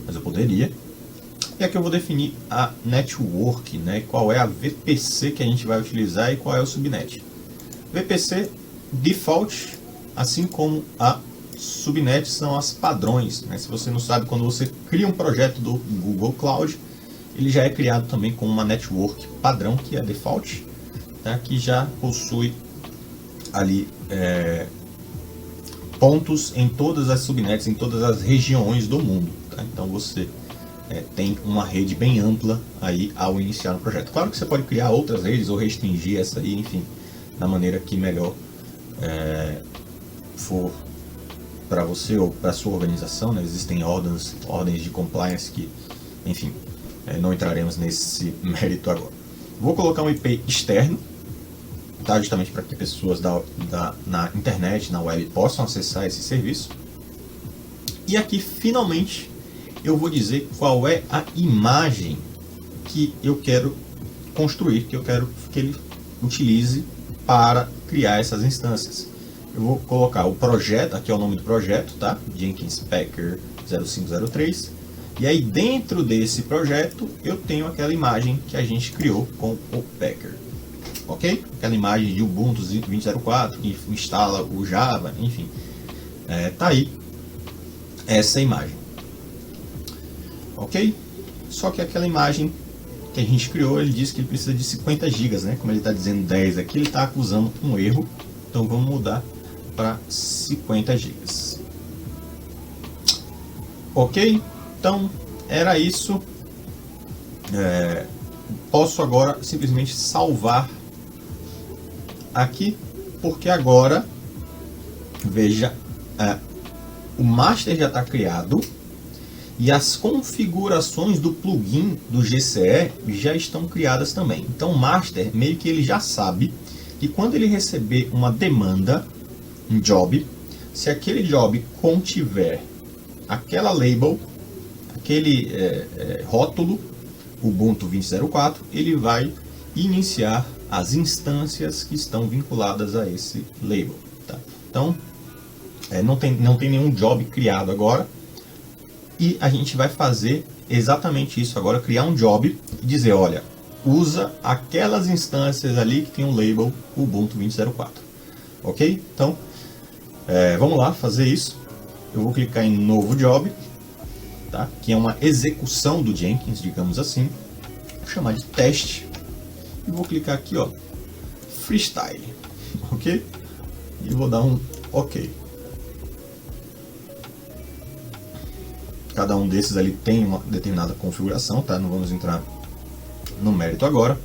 mas eu poderia. E aqui eu vou definir a Network, né? Qual é a VPC que a gente vai utilizar e qual é o subnet. VPC default, assim como a subnet, são as padrões, né? Se você não sabe, quando você cria um projeto do Google Cloud, ele já é criado também com uma network padrão, que é default, tá? Que já possui ali pontos em todas as subnets, em todas as regiões do mundo, tá? Então você tem uma rede bem ampla aí ao iniciar o projeto. Claro que você pode criar outras redes ou restringir essa aí, enfim, da maneira que melhor for para você ou para sua organização, né? Existem ordens de compliance que, enfim, não entraremos nesse mérito agora. Vou colocar um IP externo, tá? Justamente para que pessoas na internet, na web, possam acessar esse serviço. E aqui, finalmente, eu vou dizer qual é a imagem que eu quero construir, que eu quero que ele utilize para criar essas instâncias. Eu vou colocar o projeto, aqui é o nome do projeto, tá? Jenkins Packer 0503. E aí dentro desse projeto eu tenho aquela imagem que a gente criou com o Packer. Ok? Aquela imagem de Ubuntu 20.04 que instala o Java, enfim. Tá aí essa imagem. Ok? Só que aquela imagem que a gente criou, ele diz que ele precisa de 50 GB, né? Como ele está dizendo 10 aqui, ele está acusando um erro. Então vamos mudar para 50 GB. Ok? Então era isso. Posso agora simplesmente salvar aqui, porque agora, veja, o master já está criado e as configurações do plugin do GCE já estão criadas também. Então o master meio que ele já sabe que quando ele receber uma demanda, um job, se aquele job contiver aquela label, aquele rótulo Ubuntu 20.04, ele vai iniciar as instâncias que estão vinculadas a esse label. Tá? Então, não tem nenhum job criado agora. E a gente vai fazer exatamente isso agora, criar um job e dizer, olha, usa aquelas instâncias ali que tem um label Ubuntu 20.04. Ok? Então, vamos lá fazer isso. Eu vou clicar em novo job, tá? Que é uma execução do Jenkins, digamos assim. Vou chamar de teste. E vou clicar aqui, ó, freestyle. Ok? E vou dar um ok. Cada um desses ali tem uma determinada configuração, tá? Não vamos entrar no mérito agora.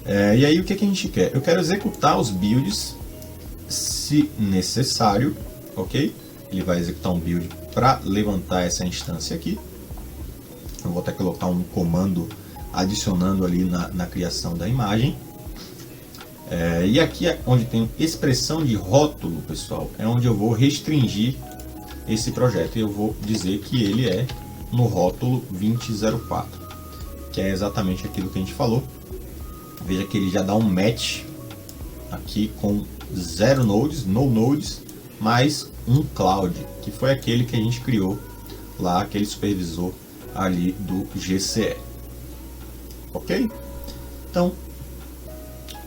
E aí o que a gente quer? Eu quero executar os builds, se necessário, ok? Ele vai executar um build para levantar essa instância aqui. Eu vou até colocar um comando adicionando ali na criação da imagem. E aqui onde tem expressão de rótulo, pessoal, é onde eu vou restringir esse projeto, e eu vou dizer que ele é no rótulo 20.04, que é exatamente aquilo que a gente falou. Veja que ele já dá um match aqui com 0 nodes, no nodes, mais um cloud, que foi aquele que a gente criou lá, aquele supervisor ali do GCE. Ok? Então,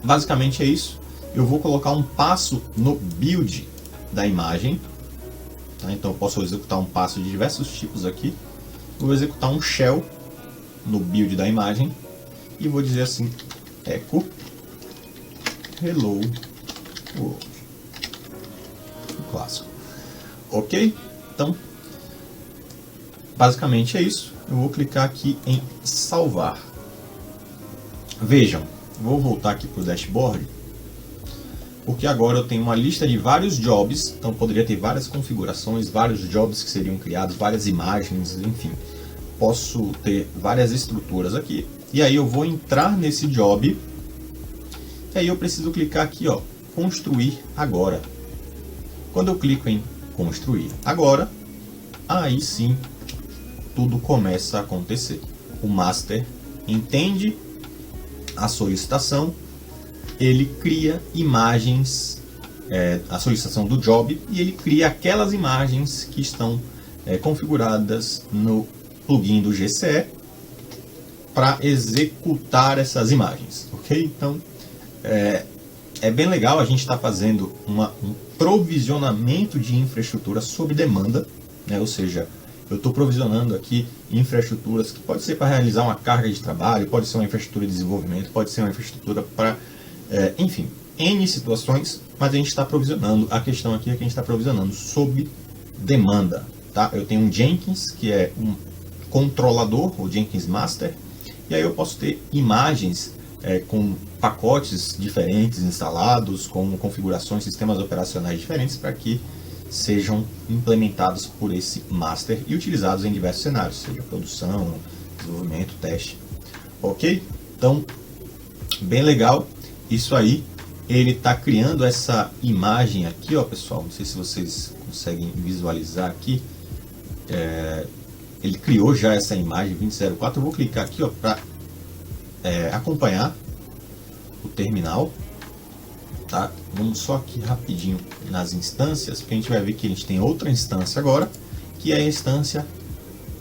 basicamente é isso. Eu vou colocar um passo no build da imagem. Tá? Então eu posso executar um passo de diversos tipos aqui. Vou executar um shell no build da imagem e vou dizer assim, echo hello world. O clássico. Ok? Então, basicamente é isso. Eu vou clicar aqui em salvar. Vejam, vou voltar aqui para o dashboard, porque agora eu tenho uma lista de vários jobs, então poderia ter várias configurações, vários jobs que seriam criados, várias imagens, enfim. Posso ter várias estruturas aqui. E aí eu vou entrar nesse job, e aí eu preciso clicar aqui, ó, construir agora. Quando eu clico em construir agora, aí sim tudo começa a acontecer. O master entende a solicitação, ele cria imagens, a solicitação do job, e ele cria aquelas imagens que estão configuradas no plugin do GCE para executar essas imagens, ok? Então é bem legal, a gente está fazendo um provisionamento de infraestrutura sob demanda, né? Ou seja, eu estou provisionando aqui infraestruturas que pode ser para realizar uma carga de trabalho, pode ser uma infraestrutura de desenvolvimento, pode ser uma infraestrutura para enfim, N situações, mas a gente está provisionando. A questão aqui é que a gente está provisionando sob demanda. Tá? Eu tenho um Jenkins, que é um controlador, o Jenkins Master, e aí eu posso ter imagens com pacotes diferentes instalados, com configurações, sistemas operacionais diferentes, para que sejam implementados por esse Master e utilizados em diversos cenários, seja produção, desenvolvimento, teste. Ok? Então, bem legal. Isso aí, ele está criando essa imagem aqui, ó, pessoal. Não sei se vocês conseguem visualizar aqui. Ele criou já essa imagem 2004. Eu vou clicar aqui, ó, para acompanhar o terminal. Tá? Vamos só aqui rapidinho nas instâncias, porque a gente vai ver que a gente tem outra instância agora, que é a instância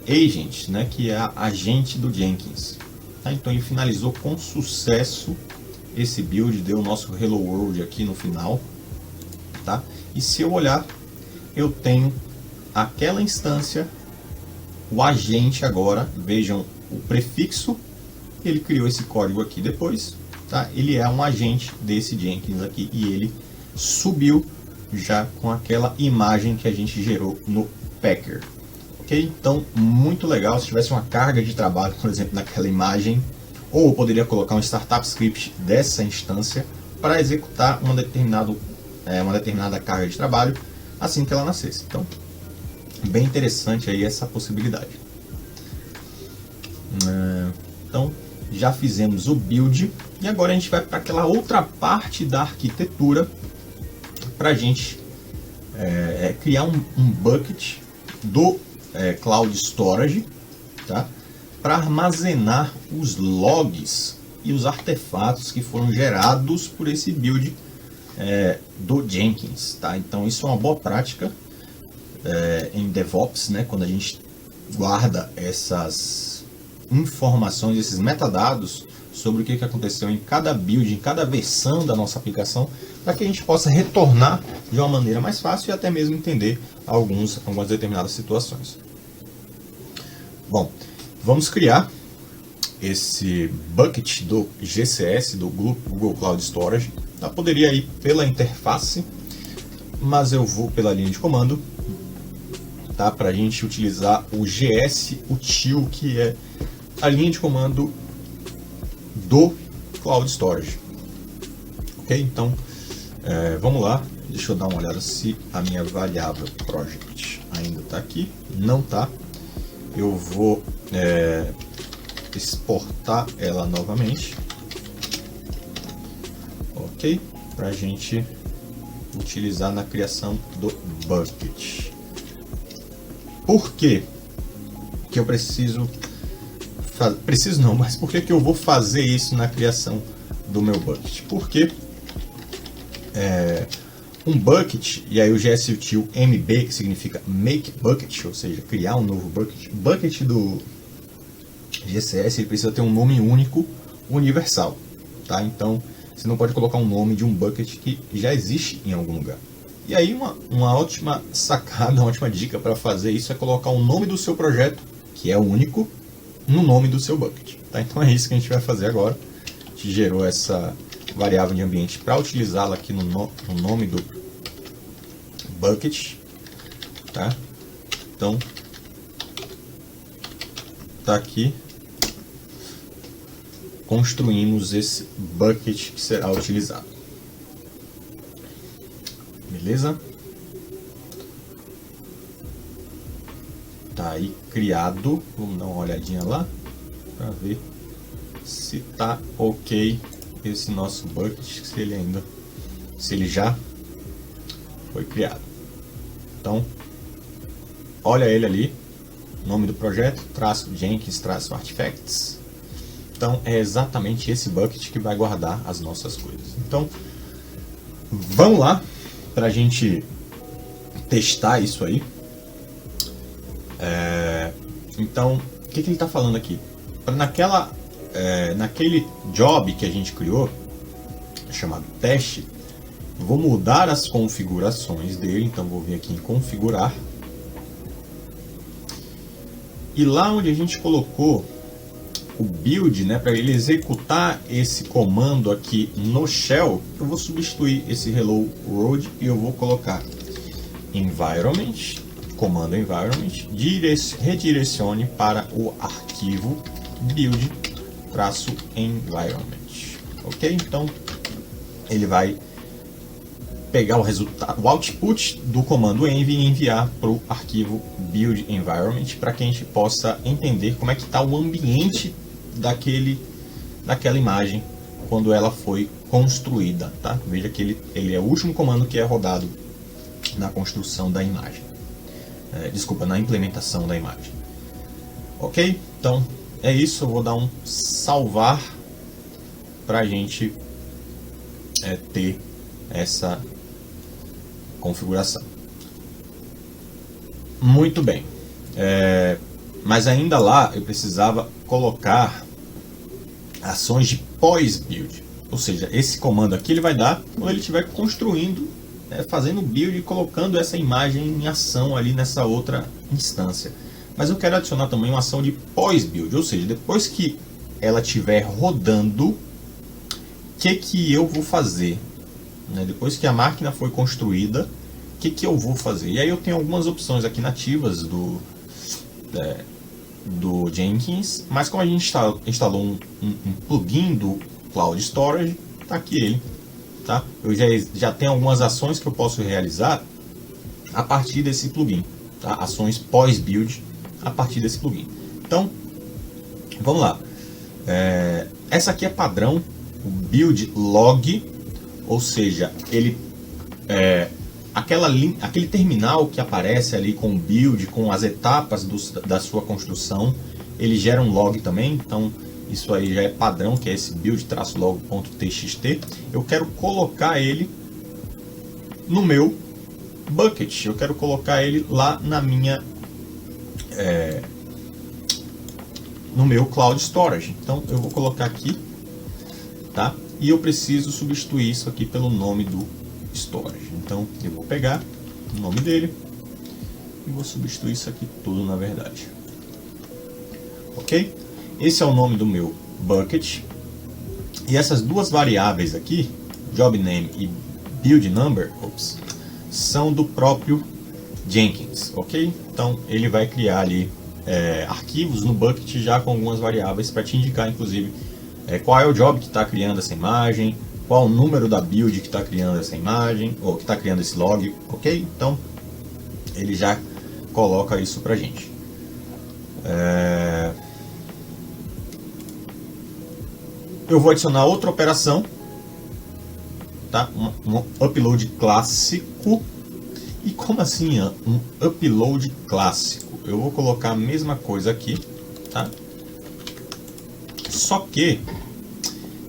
Agent, né, que é a agente do Jenkins. Tá? Então ele finalizou com sucesso esse build, deu o nosso Hello World aqui no final. Tá? E se eu olhar, eu tenho aquela instância, o agente agora, vejam o prefixo, ele criou esse código aqui depois. Tá? Ele é um agente desse Jenkins aqui e ele subiu já com aquela imagem que a gente gerou no Packer. Ok? Então, muito legal. Se tivesse uma carga de trabalho, por exemplo, naquela imagem, ou eu poderia colocar um startup script dessa instância para executar uma determinada carga de trabalho assim que ela nascesse. Então, bem interessante aí essa possibilidade. Então, já fizemos o build e agora a gente vai para aquela outra parte da arquitetura para a gente criar um bucket do Cloud Storage, tá? Para armazenar os logs e os artefatos que foram gerados por esse build do Jenkins. Tá? Então isso é uma boa prática em DevOps, né? Quando a gente guarda essas informações, esses metadados sobre o que aconteceu em cada build, em cada versão da nossa aplicação, para que a gente possa retornar de uma maneira mais fácil e até mesmo entender algumas determinadas situações. Bom, vamos criar esse bucket do GCS, do Google Cloud Storage. Eu poderia ir pela interface, mas eu vou pela linha de comando, tá? Para a gente utilizar o gsutil, que é a linha de comando do Cloud Storage. Ok? Então, vamos lá. Deixa eu dar uma olhada se a minha variável project ainda está aqui. Não está. Eu vou exportar ela novamente. Ok? Para a gente utilizar na criação do bucket. Por quê que eu preciso não, mas por que eu vou fazer isso na criação do meu bucket? Porque um bucket, e aí o gsutil MB, que significa make bucket, ou seja, criar um novo bucket. Bucket do GCS, ele precisa ter um nome único, universal, tá? Então, você não pode colocar um nome de um bucket que já existe em algum lugar. E aí, uma ótima sacada, uma ótima dica para fazer isso é colocar o nome do seu projeto, que é único, no nome do seu bucket. Tá? Então é isso que a gente vai fazer agora. A gente gerou essa variável de ambiente para utilizá-la aqui no nome do bucket. Tá? Então, tá aqui. Construímos esse bucket que será utilizado. Beleza? Tá aí criado. Vamos dar uma olhadinha lá para ver se tá ok esse nosso bucket, se ele já foi criado. Então, olha ele ali, nome do projeto, -Jenkins, -artifacts. Então é exatamente esse bucket que vai guardar as nossas coisas. Então, vamos lá para a gente testar isso aí. Então, o que ele está falando aqui? Naquele job que a gente criou, chamado teste, vou mudar as configurações dele. Então, vou vir aqui em configurar. E lá onde a gente colocou o build, né, para ele executar esse comando aqui no shell, eu vou substituir esse hello world e eu vou colocar environment, comando environment, redirecione para o arquivo build-environment. Ok? Então ele vai pegar o resultado, o output do comando env e enviar para o arquivo build environment, para que a gente possa entender como é que está o ambiente daquela imagem quando ela foi construída, tá? Veja que ele é o último comando que é rodado na construção da imagem. Desculpa, na implementação da imagem. Ok? Então é isso, eu vou dar um salvar para a gente ter essa configuração. Muito bem. Mas ainda lá eu precisava colocar ações de pós-build. Ou seja, esse comando aqui ele vai dar quando ele estiver construindo, fazendo build e colocando essa imagem em ação ali nessa outra instância. Mas eu quero adicionar também uma ação de pós-build, ou seja, depois que ela estiver rodando, o que eu vou fazer? Depois que a máquina foi construída, o que eu vou fazer? E aí eu tenho algumas opções aqui nativas do Jenkins, mas como a gente instalou um plugin do Cloud Storage, tá aqui ele. Tá? Eu já tenho algumas ações que eu posso realizar a partir desse plugin, tá? Ações pós-build a partir desse plugin. Então, vamos lá. Essa aqui é padrão, o build log, ou seja, ele aquele terminal que aparece ali com o build, com as etapas da sua construção, ele gera um log também. Então isso aí já é padrão, que é esse build-log.txt. Eu quero colocar ele no meu bucket, eu quero colocar ele lá na minha no meu Cloud Storage. Então eu vou colocar aqui, tá? E eu preciso substituir isso aqui pelo nome do storage. Então eu vou pegar o nome dele e vou substituir isso aqui tudo, na verdade. Ok? Esse é o nome do meu bucket. E essas duas variáveis aqui, job name e build number, são do próprio Jenkins, ok? Então ele vai criar ali arquivos no bucket já com algumas variáveis para te indicar, inclusive, qual é o job que está criando essa imagem, qual o número da build que está criando essa imagem, ou que está criando esse log, ok? Então ele já coloca isso para a gente. Eu vou adicionar outra operação, tá? Um upload clássico. E como assim um upload clássico? Eu vou colocar a mesma coisa aqui, tá? Só que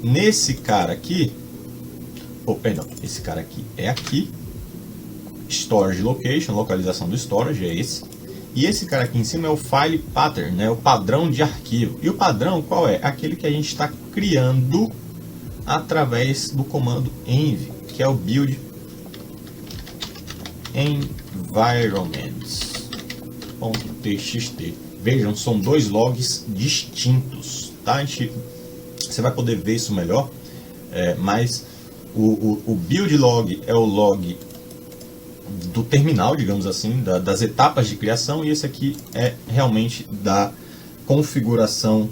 nesse cara aqui, esse cara aqui é aqui, storage location, localização do storage é esse. E esse cara aqui em cima é o file pattern, né? O padrão de arquivo. E o padrão qual é? Aquele que a gente está criando através do comando env, que é o build environments.txt. Vejam, são dois logs distintos, tá? Você vai poder ver isso melhor, mas o build log é o log do terminal, digamos assim, das etapas de criação, e esse aqui é realmente da configuração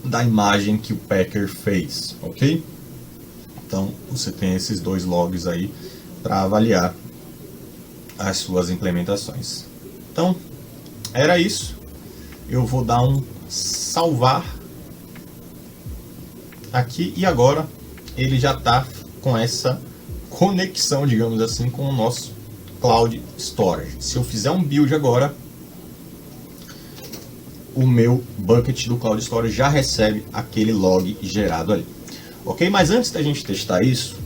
da imagem que o Packer fez, ok? Então você tem esses dois logs aí para avaliar as suas implementações. Então era isso. Eu vou dar um salvar aqui e agora ele já está com essa conexão, digamos assim, com o nosso Cloud Storage. Se eu fizer um build agora, o meu bucket do Cloud Storage já recebe aquele log gerado ali. Ok? Mas antes da gente testar isso,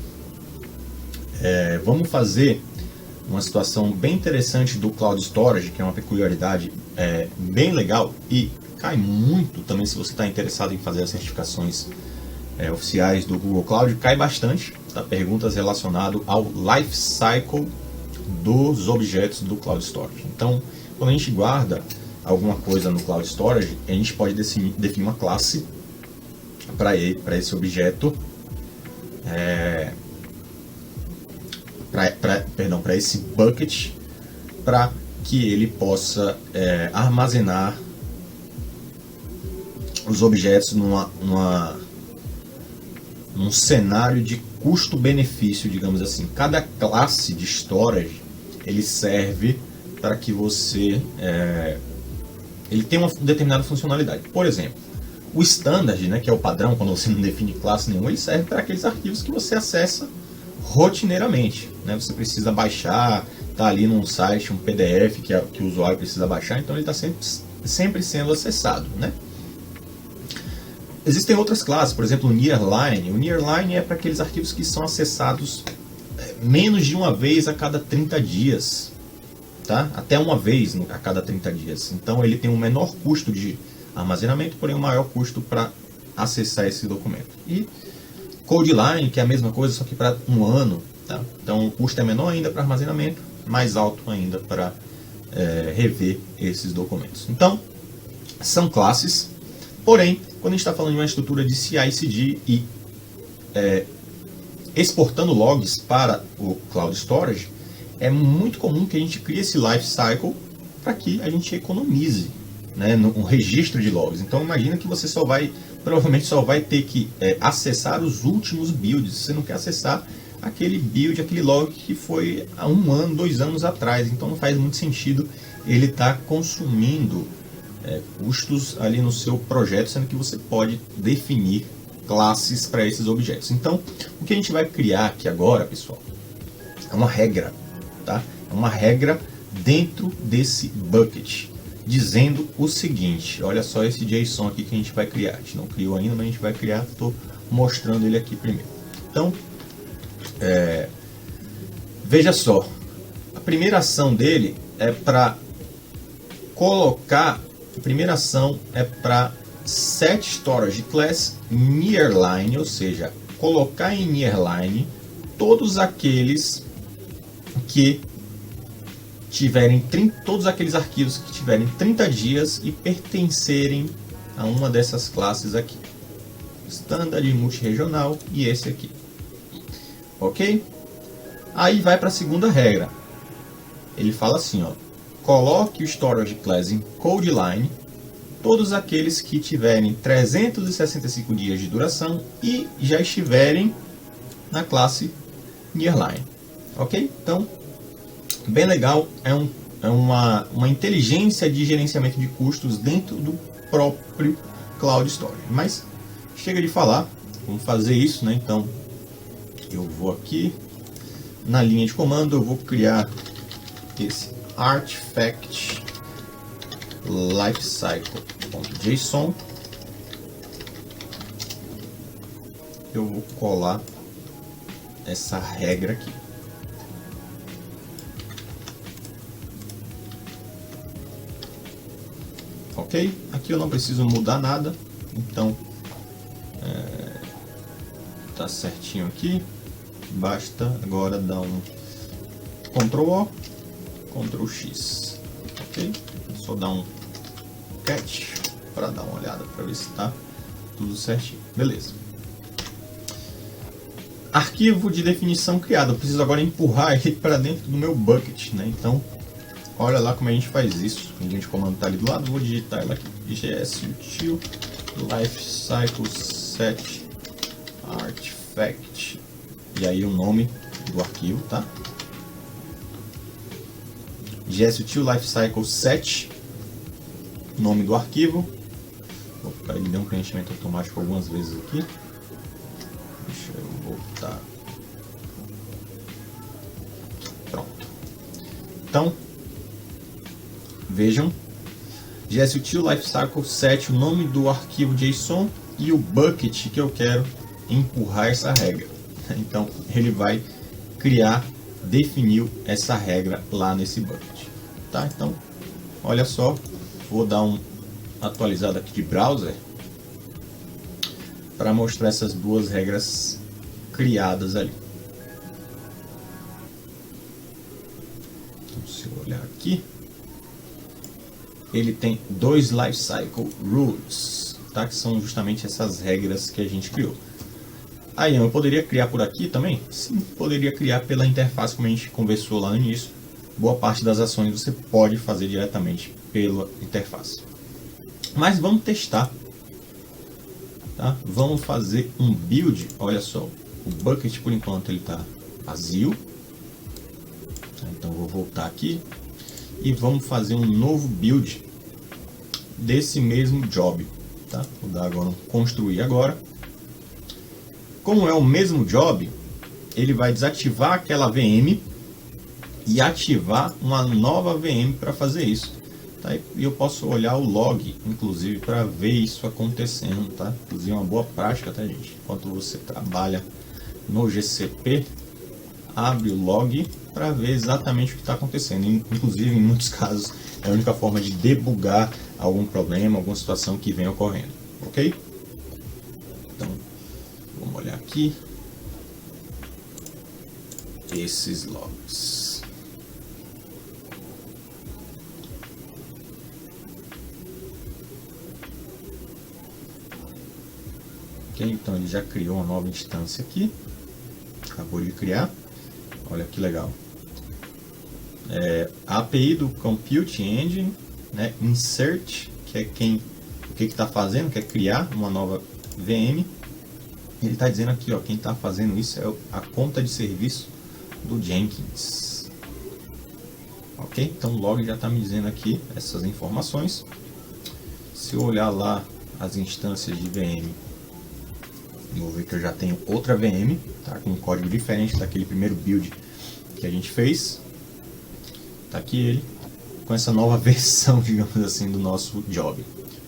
vamos fazer uma situação bem interessante do Cloud Storage, que é uma peculiaridade bem legal e cai muito também se você está interessado em fazer as certificações oficiais do Google Cloud, cai bastante, tá? Perguntas relacionadas ao life cycle dos objetos do Cloud Storage. Então, quando a gente guarda alguma coisa no Cloud Storage, a gente pode definir uma classe para esse objeto, para esse bucket, para que ele possa armazenar os objetos num cenário de custo-benefício, digamos assim. Cada classe de storage ele serve para que você ele tem uma determinada funcionalidade. Por exemplo, O standard, né, que é o padrão, quando você não define classe nenhuma, ele serve para aqueles arquivos que você acessa rotineiramente, né? Você precisa baixar, tá ali num site, um PDF que o usuário precisa baixar, então ele está sempre sendo acessado, né? Existem outras classes, por exemplo, o nearline. O nearline é para aqueles arquivos que são acessados menos de uma vez a cada 30 dias, tá? Até uma vez a cada 30 dias. Então ele tem um menor custo de armazenamento, porém um maior custo para acessar esse documento. E codeline, que é a mesma coisa, só que para um ano, tá? Então o custo é menor ainda para armazenamento, mais alto ainda para rever esses documentos. Então, são classes, porém, quando a gente está falando de uma estrutura de CI/CD e exportando logs para o Cloud Storage, é muito comum que a gente crie esse lifecycle para que a gente economize, né, um registro de logs. Então imagina que você provavelmente só vai ter que acessar os últimos builds. Você não quer acessar aquele build, aquele log que foi há 1 ano, 2 anos atrás. Então não faz muito sentido ele estar consumindo custos ali no seu projeto, sendo que você pode definir classes para esses objetos. Então, o que a gente vai criar aqui agora, pessoal, é uma regra, tá? É uma regra dentro desse bucket, dizendo o seguinte. Olha só esse JSON aqui que a gente vai criar. A gente não criou ainda, mas a gente vai criar. Estou mostrando ele aqui primeiro. Então, veja só. A primeira ação dele é para colocar. A primeira ação é para set storage class nearline, ou seja, colocar em nearline todos aqueles que tiverem todos aqueles arquivos que tiverem 30 dias e pertencerem a uma dessas classes aqui, standard, multiregional e esse aqui, ok? Aí vai para a segunda regra. Ele fala assim, ó, coloque o storage class em codeline todos aqueles que tiverem 365 dias de duração e já estiverem na classe nearline, ok? Então, bem legal, é uma inteligência de gerenciamento de custos dentro do próprio Cloud Storage. Mas chega de falar, vamos fazer isso, né? Então, eu vou aqui na linha de comando, eu vou criar esse artifact lifecycle.json. Eu vou colar essa regra aqui. Ok? Aqui eu não preciso mudar nada, então tá certinho aqui. Basta agora dar um Ctrl O, Ctrl X, ok? Só dar um catch para dar uma olhada para ver se está tudo certinho. Beleza. Arquivo de definição criado. Eu preciso agora empurrar ele para dentro do meu bucket, né? Então, olha lá como a gente faz isso. A linha de comando está ali do lado. Vou digitar ela aqui. gsutil lifecycle set artifact. E aí o nome do arquivo, tá? gsutil lifecycle set, nome do arquivo. Opa, ele deu um preenchimento automático algumas vezes aqui. Deixa eu voltar. Pronto. Então, vejam, gsutil lifecycle set, o nome do arquivo JSON e o bucket que eu quero empurrar essa regra. Então, ele vai definiu essa regra lá nesse bucket, tá? Então, olha só, vou dar um atualizado aqui de browser para mostrar essas duas regras criadas ali. Então, se eu olhar aqui, ele tem 2 lifecycle rules, tá? Que são justamente essas regras que a gente criou. Aí eu poderia criar por aqui também? Sim, poderia criar pela interface, como a gente conversou lá no início. Boa parte das ações você pode fazer diretamente pela interface. Mas vamos testar, tá? Vamos fazer um build. Olha só, o bucket por enquanto ele está vazio. Então vou voltar aqui e vamos fazer um novo build desse mesmo job, tá? Vou dar agora um construir agora. Como é o mesmo job, ele vai desativar aquela VM e ativar uma nova VM para fazer isso. Tá? E eu posso olhar o log, inclusive, para ver isso acontecendo. Tá? Inclusive, é uma boa prática, tá, gente? Enquanto você trabalha no GCP, abre o log para ver exatamente o que está acontecendo. Inclusive, em muitos casos, é a única forma de debugar algum problema, alguma situação que vem ocorrendo. Ok? Então, vamos olhar aqui. Esses logs. Ok, então ele já criou uma nova instância aqui. Acabou de criar. Olha que legal. A API do Compute Engine, né? Insert, que é o que está fazendo, quer criar uma nova VM. Ele está dizendo aqui, ó, quem está fazendo isso é a conta de serviço do Jenkins. Ok? Então o log já está me dizendo aqui essas informações. Se eu olhar lá as instâncias de VM, eu vou ver que eu já tenho outra VM, tá? Com um código diferente daquele primeiro build que a gente fez. Tá aqui ele, com essa nova versão, digamos assim, do nosso job.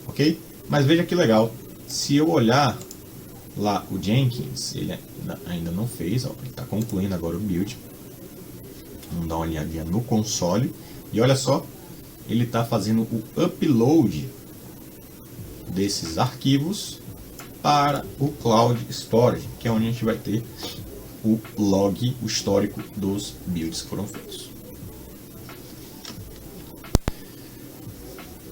Ok? Mas veja que legal, se eu olhar lá o Jenkins, ele ainda não fez, ó, ele está concluindo agora o build. Vamos dar uma olhadinha no console. E olha só, ele está fazendo o upload desses arquivos para o Cloud Storage, que é onde a gente vai ter o log, o histórico dos builds que foram feitos.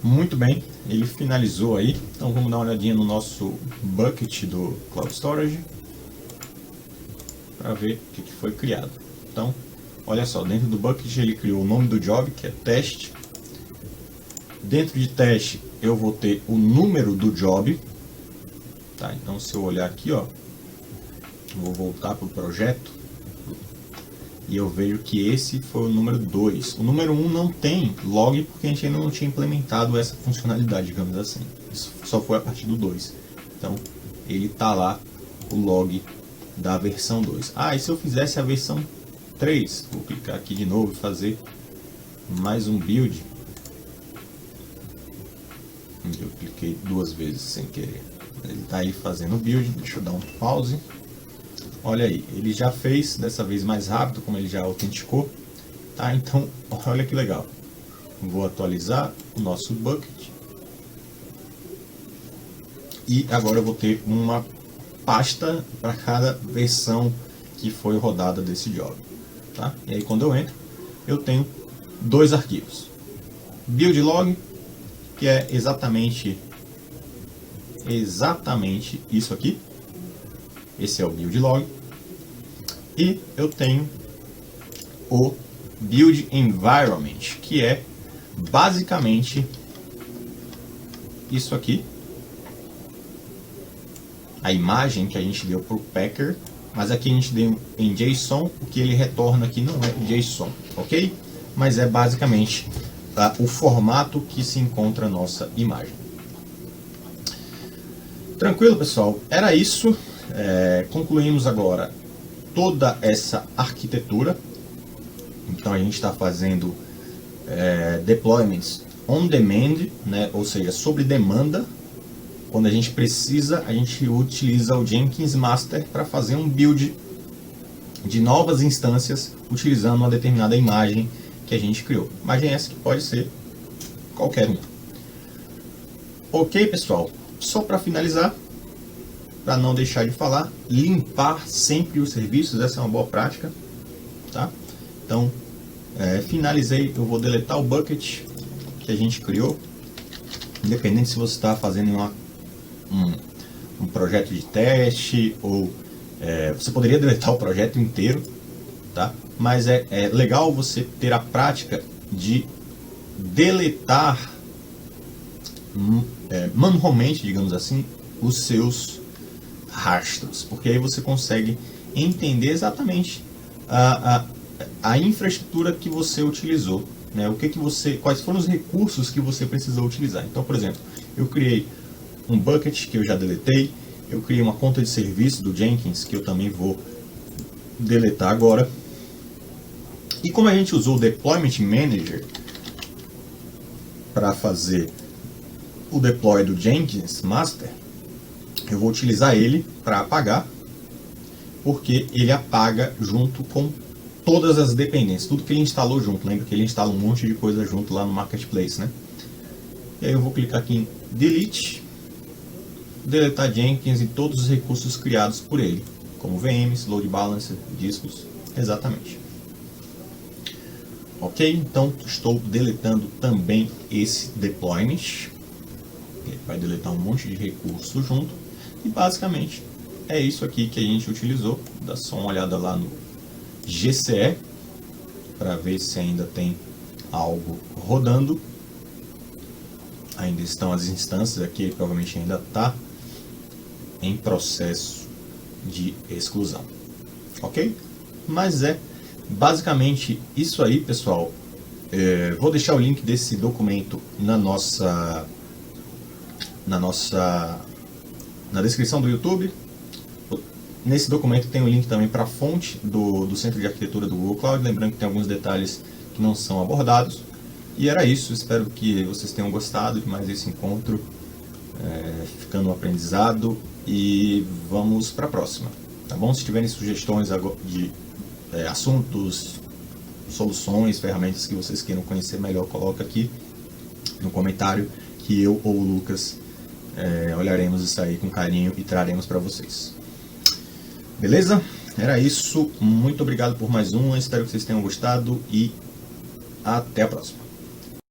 Muito bem, ele finalizou aí. Então vamos dar uma olhadinha no nosso bucket do Cloud Storage para ver o que foi criado. Então, olha só, dentro do bucket ele criou o nome do job, que é teste. Dentro de teste eu vou ter o número do job. Tá, então se eu olhar aqui, ó, vou voltar para o projeto e eu vejo que esse foi o número 2. O número 1 não tem log porque a gente ainda não tinha implementado essa funcionalidade, digamos assim. Isso só foi a partir do 2. Então ele tá lá o log da versão 2. Ah, e se eu fizesse a versão 3? Vou clicar aqui de novo e fazer mais um build. Eu cliquei duas vezes sem querer. Ele está aí fazendo o build. Deixa eu dar um pause. Olha aí, ele já fez dessa vez mais rápido, como ele já autenticou. Tá, então olha que legal. Vou atualizar o nosso bucket. E agora eu vou ter uma pasta para cada versão que foi rodada desse job. Tá? E aí quando eu entro, eu tenho dois arquivos. Build log, que é exatamente isso aqui. Esse é o build log. E eu tenho o build environment, que é basicamente isso aqui. A imagem que a gente deu para o Packer, mas aqui a gente deu em JSON. O que ele retorna aqui não é JSON, ok? Mas é basicamente o formato que se encontra a nossa imagem. Tranquilo, pessoal? Era isso. Concluímos agora toda essa arquitetura. Então a gente está fazendo deployments on demand, né? Ou seja, sobre demanda. Quando a gente precisa, a gente utiliza o Jenkins Master para fazer um build de novas instâncias utilizando uma determinada imagem que a gente criou. Imagem essa que pode ser qualquer uma. Ok, pessoal? Só para finalizar, para não deixar de falar, limpar sempre os serviços, essa é uma boa prática, tá? Então, finalizei, eu vou deletar o bucket que a gente criou, independente se você está fazendo um projeto de teste ou você poderia deletar o projeto inteiro, tá? Mas é legal você ter a prática de deletar manualmente, digamos assim, os seus rastros, porque aí você consegue entender exatamente a infraestrutura que você utilizou, né? Quais foram os recursos que você precisou utilizar. Então, por exemplo, eu criei um bucket que eu já deletei, eu criei uma conta de serviço do Jenkins que eu também vou deletar agora. E como a gente usou o Deployment Manager para fazer o deploy do Jenkins Master, eu vou utilizar ele para apagar, porque ele apaga junto com todas as dependências, tudo que ele instalou junto. Lembra que ele instala um monte de coisa junto lá no Marketplace, né? E aí eu vou clicar aqui em Delete, deletar Jenkins e todos os recursos criados por ele, como VMs, Load Balancer, discos, exatamente. Ok, então estou deletando também esse deployment. Ele vai deletar um monte de recursos junto. E basicamente é isso aqui que a gente utilizou. Dá só uma olhada lá no GCE para ver se ainda tem algo rodando. Ainda estão as instâncias aqui, provavelmente ainda está em processo de exclusão. Ok? Mas é basicamente isso aí, pessoal. Vou deixar o link desse documento na descrição do YouTube. Nesse documento tem o link também para a fonte do Centro de Arquitetura do Google Cloud, lembrando que tem alguns detalhes que não são abordados. E era isso, espero que vocês tenham gostado de mais esse encontro, ficando um aprendizado, e vamos para a próxima, tá bom? Se tiverem sugestões de assuntos, soluções, ferramentas que vocês queiram conhecer melhor, coloca aqui no comentário que eu ou o Lucas olharemos isso aí com carinho e traremos para vocês. Beleza? Era isso. Muito obrigado por mais um. Espero que vocês tenham gostado e até a próxima.